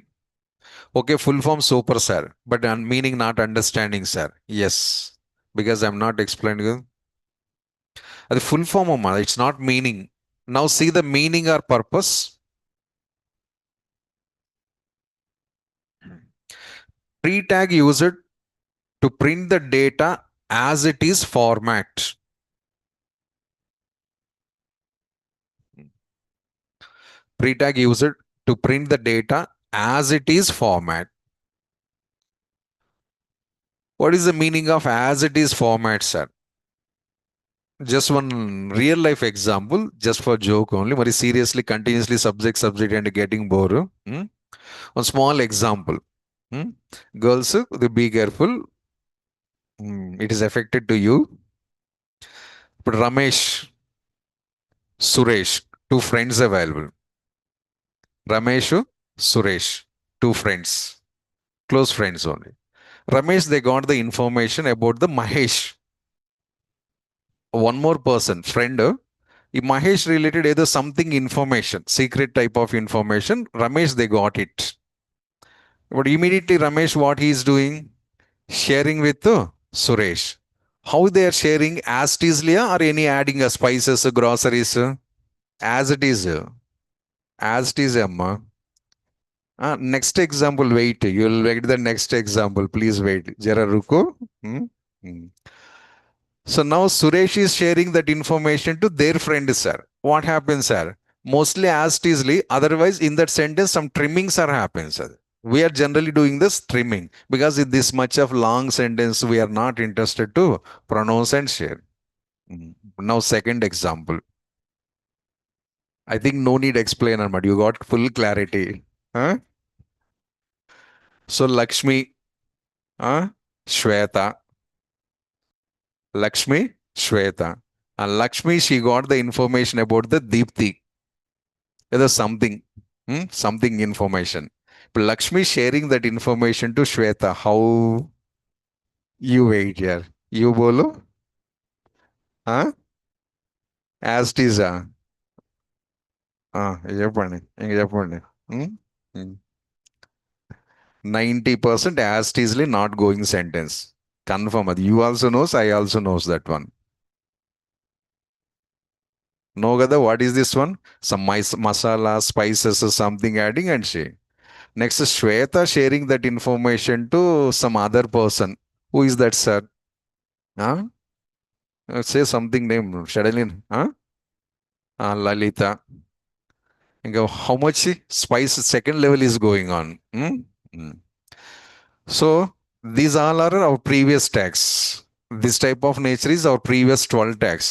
Okay, full form super, sir. But meaning not understanding, sir. Yes. Because I'm not explaining. The full form, it's not meaning. Now see the meaning or purpose. Pre-tag used to print the data as it is format. Pre-tag used to print the data as it is format. What is the meaning of as it is format, sir? Just one real life example, just for joke only. Very seriously, continuously subject and getting bored. One small example. Hmm? Girls, they be careful. It is affected to you. But Ramesh, Suresh, two friends available. Ramesh, Suresh, two friends, close friends only. Ramesh, they got the information about the Mahesh, one more person, friend. Mahesh related either something information, secret type of information. Ramesh, they got it. But immediately, Ramesh, what he is doing? Sharing with Suresh. How they are sharing as it is, Leah, or any adding spices, groceries? As it is. As it is, Amma. Next example, wait. You'll wait the next example. Please wait. Jara ruko. Hmm? Hmm. So now Suresh is sharing that information to their friend, sir. What happens, sir? Mostly as easily. Otherwise, in that sentence, some trimmings are happening, sir. We are generally doing this trimming because in this much of long sentence, we are not interested to pronounce and share. Now, second example. I think no need explainer, but you got full clarity. Huh? So Lakshmi, Shweta, Lakshmi, Shweta. And Lakshmi, she got the information about the Deepti. There's something, something information. But Lakshmi sharing that information to Shweta. How you wait here? You bolo? Huh? As it is. చెప్పండి ఇంక చెప్పండి. Hmm? Hmm. 90% as easily not going sentence. Confirm అది. You also knows, I also knows that one. No, Gada, what is this one? Some masala, spices, or something adding and she. Next is Shweta sharing that information to some other person. Who is that, sir? Huh? Say something name. Suddenly, huh? Lalita. And go, how much spice second level is going on? Hmm. So these all are our previous tags. This type of nature is our previous 12 tags.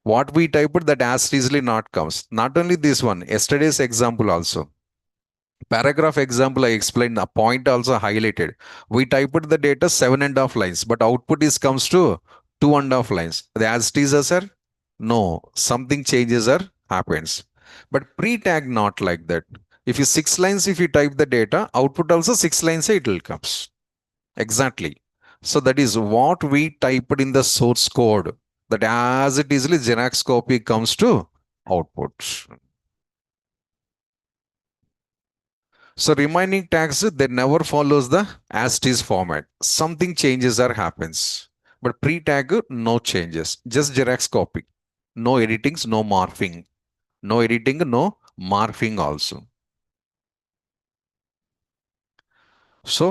What we typed that as easily not comes. Not only this one, yesterday's example also. Paragraph example I explained, a point also highlighted. We typed the data 7.5 lines, but output is comes to 2.5 lines. The as it is, sir? No, something changes or happens. But pre-tag not like that. If you 6 lines, if you type the data, output also 6 lines it will comes. Exactly. So that is what we typed in the source code. That as it easily Xerox copy comes to output. So remaining tags, they never follows the as it is format. Something changes or happens. But pre-tag, no changes. Just Xerox copy. No editings, no morphing. No editing, no morphing also. So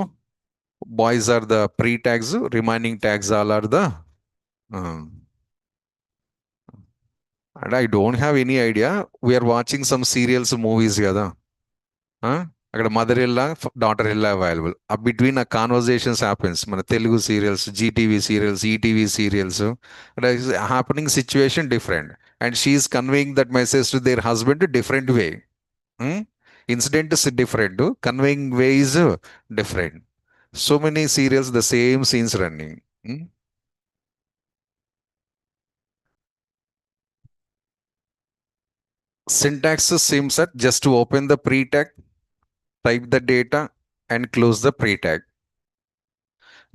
boys are the pre-tags, remaining tags all are the and I don't have any idea. We are watching some serials, movies కదా. అక్కడ mother ఇల్లా daughter ఇల్లా available. Between ఆ conversations happens మన Telugu serials, Zee TV serials, ETV serials. Happening situation different and she's conveying that message to their husband different way. Incident is different, conveying way is different. So many serials, the same scenes running. Syntax is same set, just to open the pre-tag, type the data and close the pre-tag.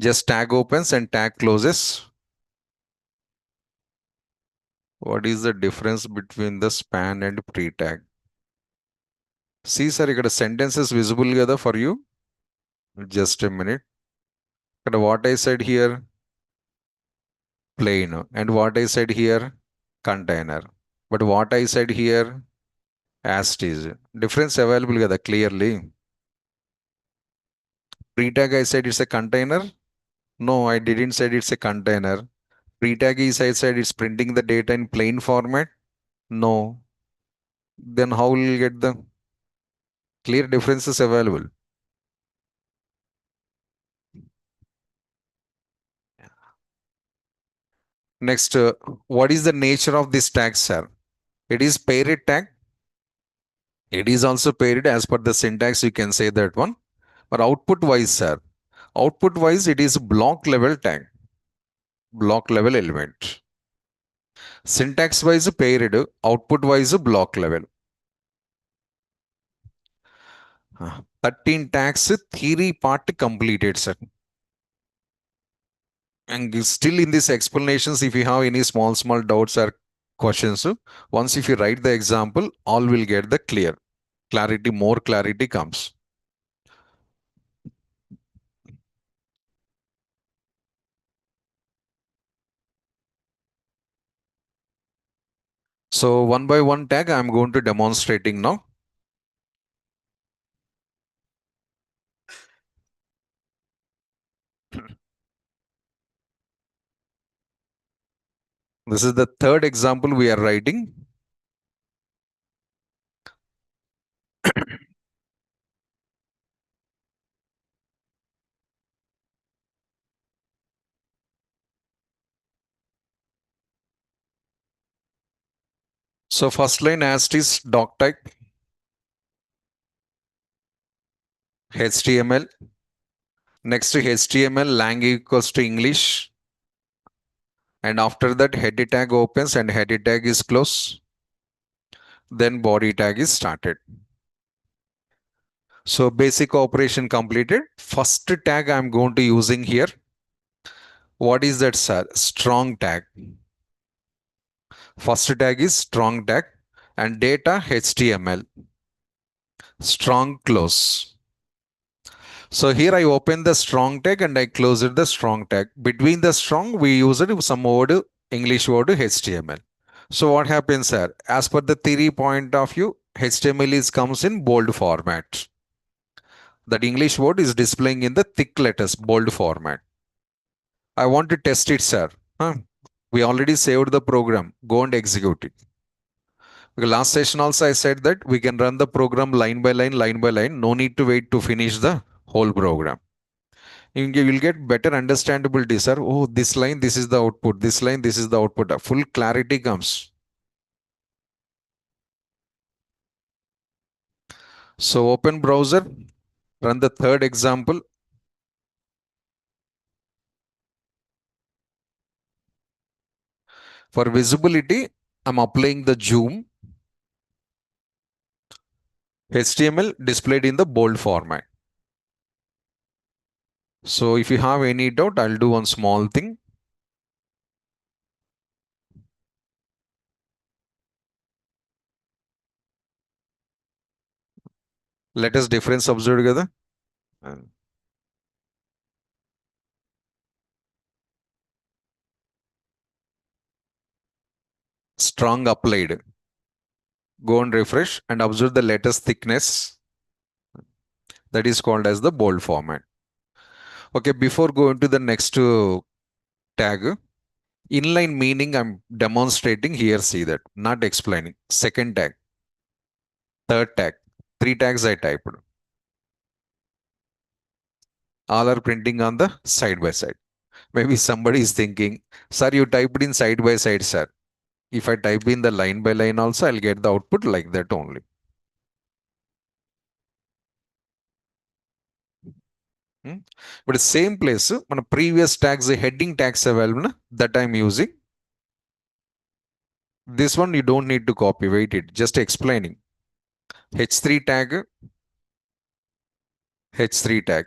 Just tag opens and tag closes. What is the difference between the span and pre-tag? See, sir, ఇక్కడ sentences visible కదా for you. Just a minute. What I said here, plain, and what I said here, container. But what I said here, as it is. Difference available kada clearly. Pre-tag I said it's a container. No, I didn't say it's a container. Pre-tag is I said it's printing the data in plain format. No. Then how will you get the Clear differences available. Next, what is the nature of this tag, sir? It is paired tag. It is also paired as per the syntax. You can say that one. But output wise, sir, output wise, it is block level tag, block level element. Syntax wise paired, output wise block level. 13 tags theory part completed, sir. And still in these explanations, if you have any small doubts or questions, once if you write the example, all will get the clarity, more clarity comes. So one by one tag, I'm going to demonstrating now. This is the third example we are writing. So first line as is doc type, HTML. Next to HTML, lang equals to English. And after that, header tag opens and header tag is closed. Then body tag is started. So basic operation completed. First tag I'm going to using here. What is that, sir? Strong tag. First tag is strong tag and data HTML. Strong close. So here I open the strong tag and I close it the strong tag. Between the strong, we use it some word, English word HTML. So what happens, sir? As per the theory point of view, HTML is comes in bold format. That English word is displaying in the thick letters, bold format. I want to test it, sir. Huh? We already saved the program. Go and execute it. Because last session also I said that we can run the program line by line, line by line. No need to wait to finish the whole program. You will get better understandability, sir. Oh, this line, this is the output. This line, this is the output. Full clarity comes. So open browser, run the third example. For visibility, I'm applying the zoom. HTML displayed in the bold format. So if you have any doubt, I'll do one small thing. Let us difference observe together. Strong applied. Go and refresh and observe the latest thickness. That is called as the bold format. Okay, before going to the next tag, inline meaning I'm demonstrating here. See that, not explaining. Second tag, third tag, three tags I typed. All are printing on the side by side. Maybe somebody is thinking, sir, you typed in side by side, sir. If I type in the line by line also, I'll get the output like that only. Hmm? But the same place, మన previous tags, heading tags available that I'm using. This one you don't need to copy. Wait it. Just explaining. H3 tag, H3 tag.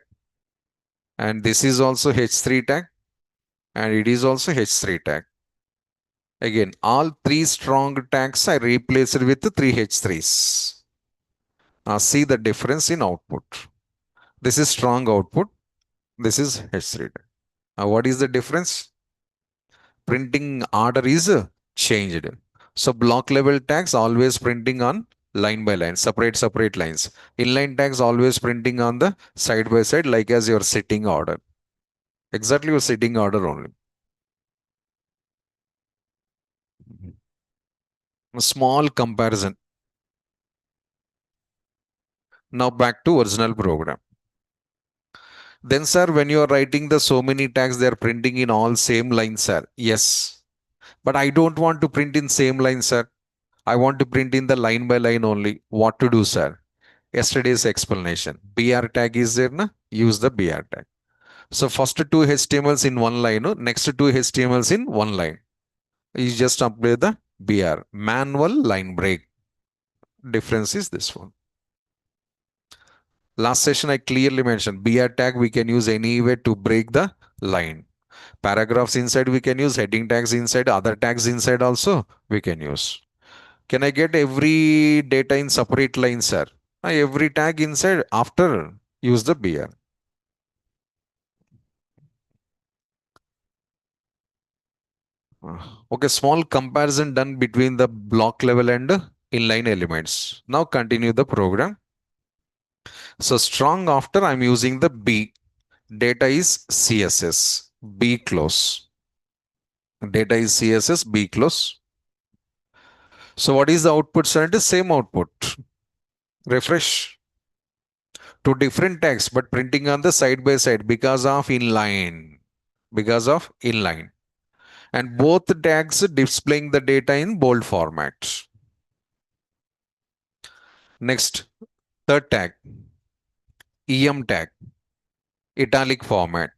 And this is also H3 tag. And it is also H3 tag. Again, all three strong tags I replaced with the three H3s. See the difference in output. This is strong output. This is H3 tag. What is the difference? Printing order is changed. So block level tags always printing on line by line, separate lines. Inline tags always printing on the side by side, like as your sitting order. Exactly your sitting order only. A small comparison. Now back to original program. Then, sir, when you are writing the so many tags, they are printing in all same lines, sir. Yes. But I don't want to print in same line, sir. I want to print in the line by line only. What to do, sir? Yesterday's explanation. BR tag is there, na? Use the BR tag. So first two HTMLs in one line, no? Next two HTMLs in one line. You just apply the BR. Manual line break. Difference is this one. Last session I clearly mentioned BR tag we can use anywhere to break the line. Paragraphs inside we can use, heading tags inside, other tags inside also we can use. Can I get every data in separate lines, sir? Every tag inside after use the BR. Okay, small comparison done between the block level and inline elements. Now continue the program. So strong after I'm using the B. Data is CSS. B close. Data is CSS. B close. So what is the output, sir? It is same output. Refresh. Two different tags, but printing on the side by side because of inline. Because of inline. And both tags displaying the data in bold format. Next, third tag. EM tag. Italic format.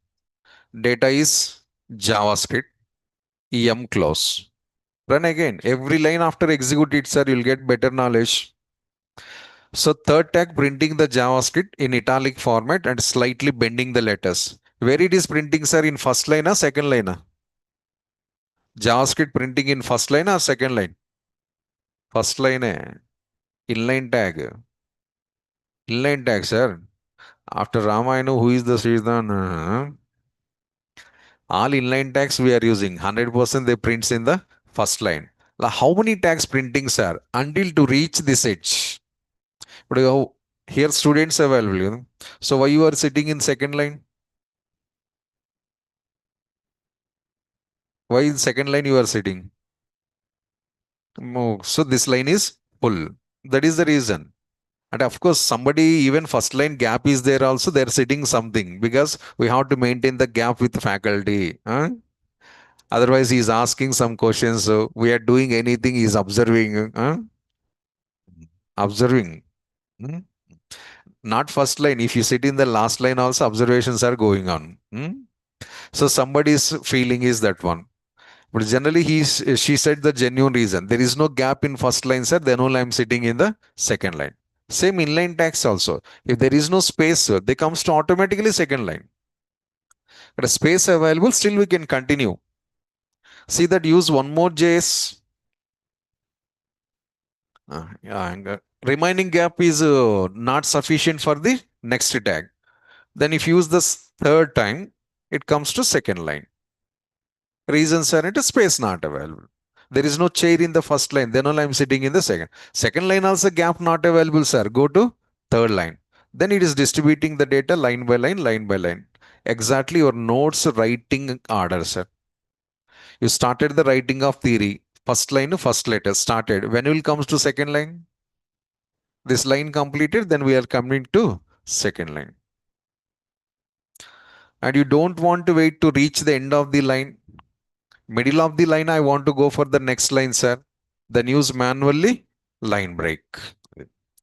Data is JavaScript. EM close. Run again. Every line after execute it, sir, you'll get better knowledge. So third tag printing the JavaScript in italic format and slightly bending the letters. Where it is printing, sir, in first line or second line? JavaScript printing in first line or second line? First line. Inline tag. Inline tag, sir. After Ramayana, who is the Sridhan? All inline tags we are using. 100% they prints in the first line. Now, how many tags printing, sir? Until to reach this edge. But here students available. So why you are sitting in second line? Why in second line you are sitting? So this line is full. That is the reason. And of course, somebody even first line gap is there also. They're sitting something because we have to maintain the gap with faculty. Otherwise, he's asking some questions. So we are doing anything. He's observing. Observing. Hmm? Not first line. If you sit in the last line, also observations are going on. So somebody's feeling is that one. But generally, she said the genuine reason. There is no gap in first line, sir. Then only I'm sitting in the second line. Same inline tags also. If there is no space, sir, they comes to automatically second line. But a space available, still we can continue. See that use one more JS. Yeah, and, remaining gap is not sufficient for the next tag. Then if you use this third time, it comes to second line. Reasons are it is space not available. There is no chair in the first line. Then only I'm sitting in the second. Second line also gap not available, sir. Go to third line. Then it is distributing the data line by line, line by line. Exactly your notes writing order, sir. You started the writing of theory. First line, first letter started. When will comes to second line? This line completed, then we are coming to second line. And you don't want to wait to reach the end of the line. Middle of the line, I want to go for the next line, sir. Then use manually line break.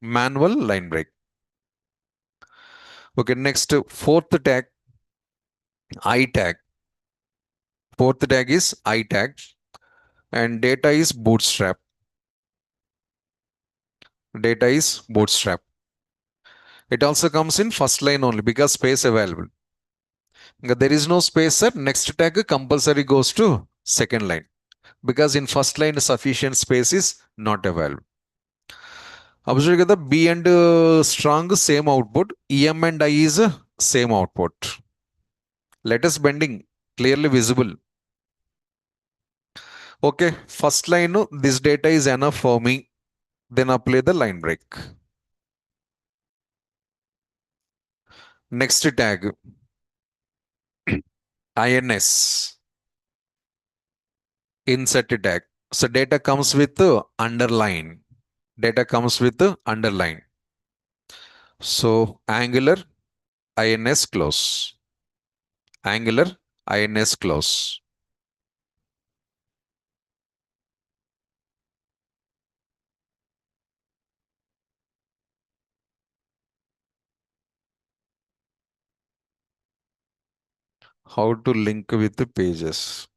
Manual line break. Okay, next fourth tag, I tag. Fourth tag is I tag. And data is bootstrap. Data is bootstrap. It also comes in first line only because space available. There is no space, sir. Next tag compulsory goes to second line. Because in first line sufficient space is not available. Observe the B and strong same output. EM and I is same output. Letters bending clearly visible. Okay, first line, this data is enough for me. Then apply the line break. Next tag, INS, insert tag. So data comes with underline. Data comes with underline. So angular ins close. Angular ins close. How to link with the pages?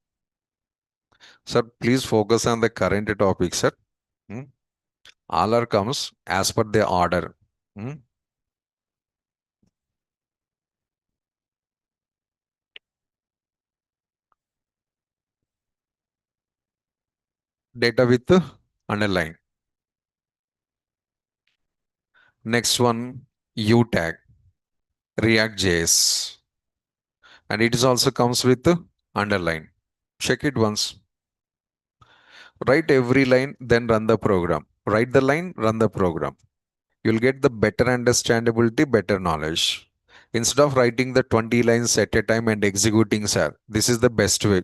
Sir, please focus on the current topic, sir. Hmm? All are comes as per the order. Hmm? Data with underline. Next one, U tag, React JS. And it is also comes with underline. Check it once. Write every line, then run the program. Write the line, run the program. You'll get the better understandability, better knowledge. Instead of writing the 20 lines at a time and executing, sir, this is the best way.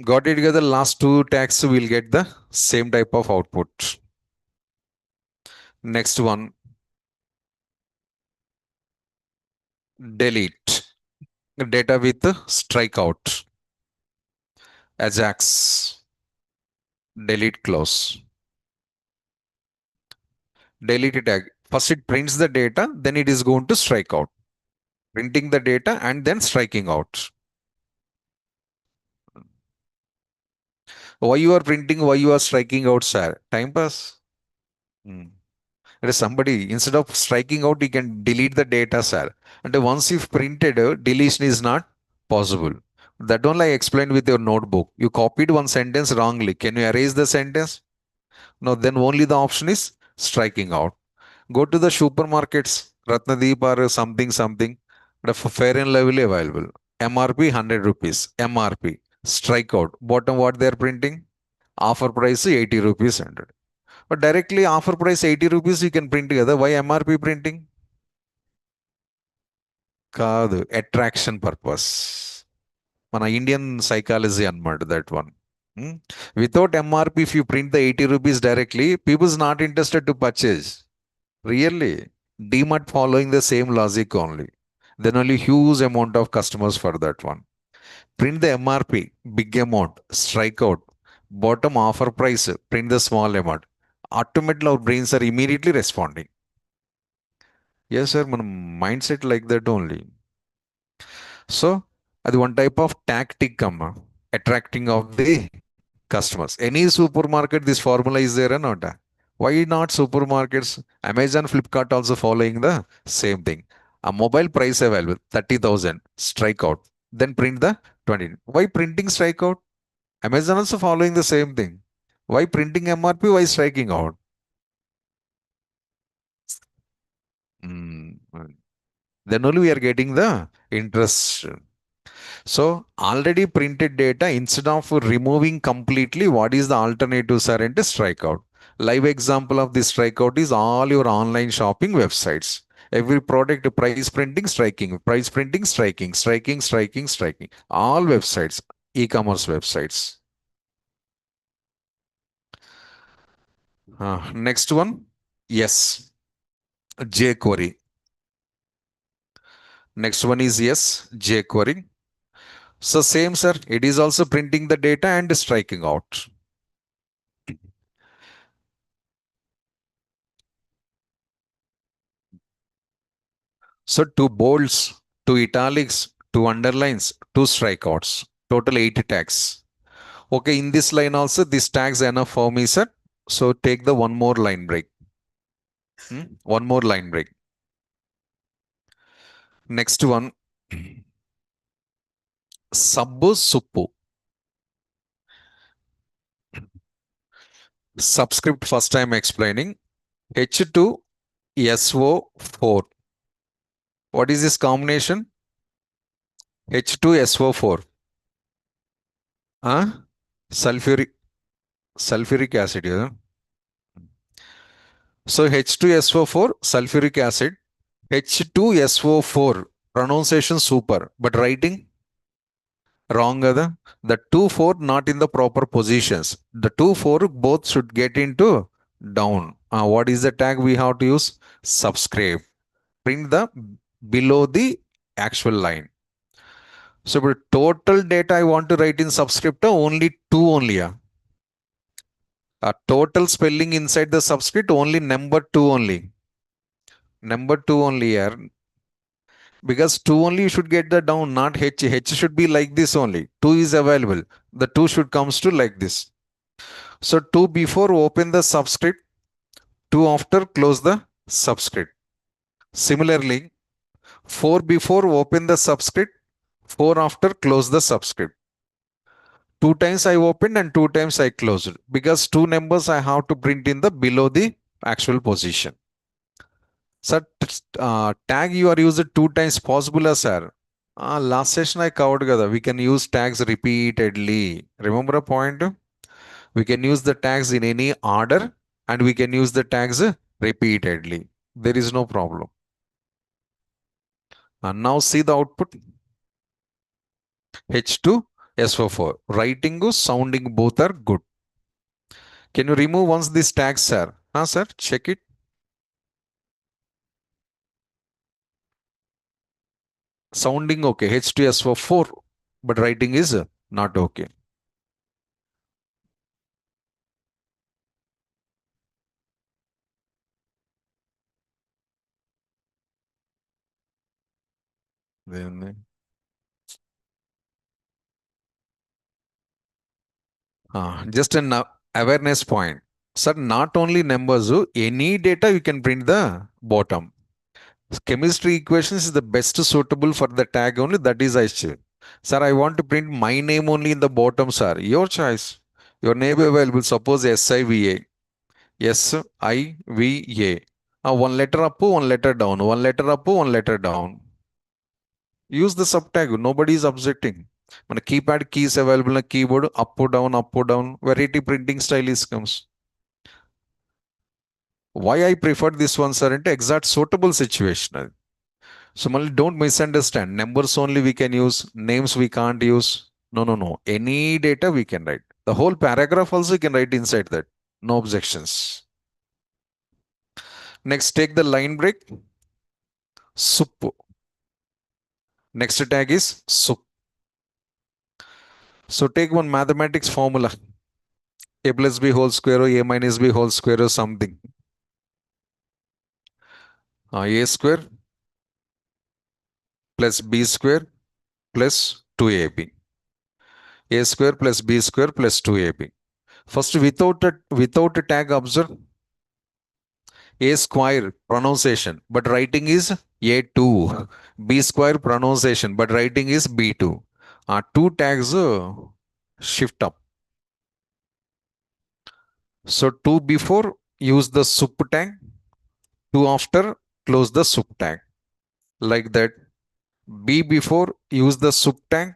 Got it together. Last two tags will get the same type of output. Next one, delete. Data with strikeout. Ajax. Delete close. Delete tag. First it prints the data, then it is going to strike out. Printing the data and then striking out. Why you are printing, why you are striking out, sir? Time pass. Hmm. There is somebody, instead of striking out, you can delete the data, sir. And once you've printed, deletion is not possible. That only I explained with your notebook. You copied one sentence wrongly. Can you erase the sentence? No, then only the option is striking out. Go to the supermarkets, Ratnadeep or something, something. The fair and lovely available. MRP 100 rupees. MRP. Strike out. Bottom what they are printing? Offer price 80 rupees 100. But directly offer price 80 rupees you can print together. Why MRP printing? కాదు attraction purpose. మన Indian psychology అన్నమాట that one. Hmm? Without MRP, if you print the 80 rupees directly, people's not interested to purchase. Really. DMart following the same logic only. Then only huge amount of customers for that one. Print the MRP, big amount, strike out. Bottom offer price, print the small amount. Automatically our brains are immediately responding. Yes, sir, మన mind set like that only. So అది one type of tactic అమ్మ, attracting of the customers. Any supermarket, this formula is there or not? Why not supermarkets? Amazon, Flipkart also following the same thing. A mobile price available 30,000, strike out. Then print the 20. Why printing strike out? Amazon also following the same thing. Why printing MRP? Why striking out? Mm. Then only we are getting the interest. So already printed data, instead of removing completely, what is the alternative, sir? And strikeout. Live example of this strikeout is all your online shopping websites. Every product price printing, striking, price printing, striking, striking, striking, striking. All websites, e-commerce websites. Next one, yes, jQuery. Next one is yes, jQuery. So same, sir. It is also printing the data and striking out. So two bolds, two italics, two underlines, two strikeouts. Total 80 tags. Okay, in this line also, this tags enough for me, sir. So take the one more line break. One more line break. Next one, subbu suppu. Subscript first time explaining. H2SO4. What is this combination? H2SO4. Huh? Sulfuric acid. Yeah? So H2SO4, sulfuric acid. H2SO4, pronunciation super, but writing wrong. The 2 4 not in the proper positions. The 2 4 both should get into down. What is the tag we have to use? Subscribe. Print the below the actual line. So the total data I want to write in subscript only two only. Total spelling inside the subscript only number two only. Number two only here. Because two only you should get the down, not H. H should be like this only. Two is available. The two should comes to like this. So two before open the subscript, two after close the subscript. Similarly, four before open the subscript, four after close the subscript. Two times I opened and two times I closed because two numbers I have to print in the below the actual position. Sir, tag you are used two times possible, sir. Last session I covered together. We can use tags repeatedly. Remember a point? We can use the tags in any order and we can use the tags repeatedly. There is no problem. And now see the output. H2, SO4. Writing, sounding both are good. Can you remove once these tags, sir? Sir, check it. Sounding okay. H2SO4, but writing is not okay. Then, just an awareness point. Sir, not only numbers, any data you can print the bottom. Chemistry equations is the best suitable for the tag only. That is I say. Sir, I want to print my name only in the bottom, sir. Your choice. Your name available. Suppose SIVA. SIVA. One letter up, one letter down. One letter up, one letter down. Use the subtag. Nobody is objecting. When keypad keys available in keyboard, up or down. Variety printing style is comes. Why I prefer this one, sir? Into exact suitable situation. So don't misunderstand. Numbers only we can use. Names we can't use. No. Any data we can write. The whole paragraph also you can write inside that. No objections. Next, take the line break. Soup. Next tag is soup. So take one mathematics formula. A plus b whole square or a minus b whole square or something. A square plus b square plus 2ab. A square plus b square plus 2ab. First, without a tag, observe a square pronunciation, but writing is a2. B square pronunciation, but writing is b2. Two tags shift up. So two before use the sup tag, two after close the sup tag. Like that. B before use the sup tag,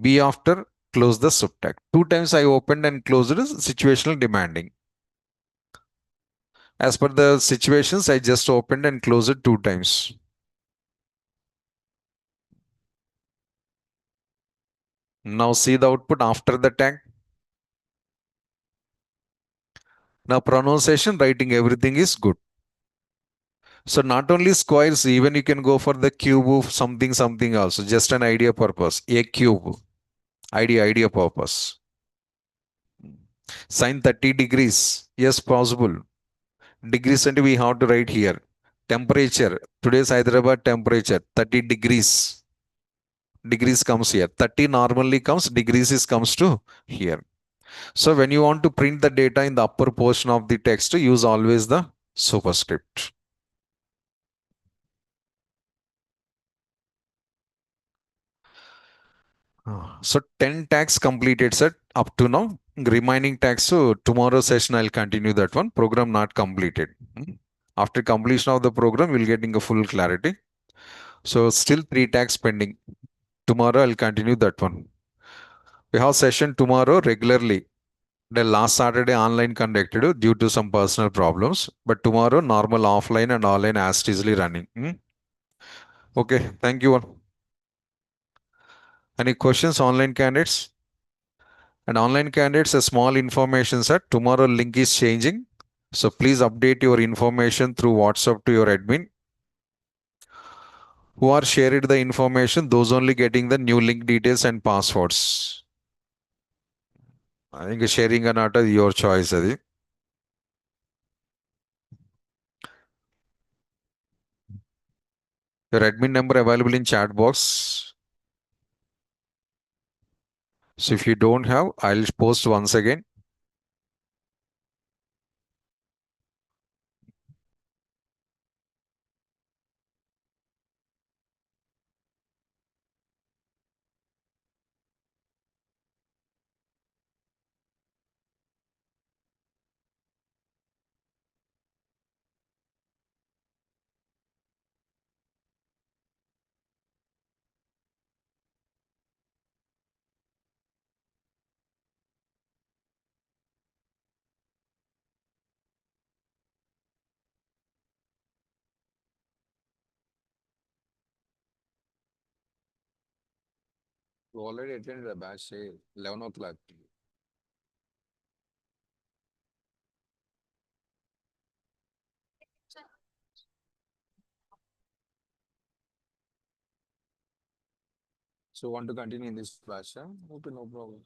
B after close the sup tag. Two times I opened and closed is situational demanding. As per the situations, I just opened and closed it two times. Now see the output after the tag. Now pronunciation, writing, everything is good. So not only squares, even you can go for the cube of something also. Just an idea purpose. A cube. Idea purpose. Sine 30 degrees. Yes, possible. Degrees and we have to write here. Temperature. Today's Hyderabad temperature 30 degrees. Degrees comes here. 30 normally comes. Degrees is comes to here. So when you want to print the data in the upper portion of the text, use always the superscript. So 10 tags completed, sir, up to now. Remaining tags, so tomorrow session I'll continue that one. Program not completed. After completion of the program, we'll getting a full clarity. So still 3 tags pending. Tomorrow I'll continue that one. We have session tomorrow regularly. The last Saturday online conducted due to some personal problems, but tomorrow normal offline and online as easily running. Okay, thank you all. Any questions, online candidates? And online candidates, a small information, sir. Tomorrow link is changing. So please update your information through WhatsApp to your admin. Who are shared the information, those only getting the new link details and passwords. I think sharing or not your choice. Adi. Your admin number available in chat box. So if you don't have, I'll post once again. You already attended the batch, say 11 o'clock. So want to continue in this batch? Huh? Okay, no problem.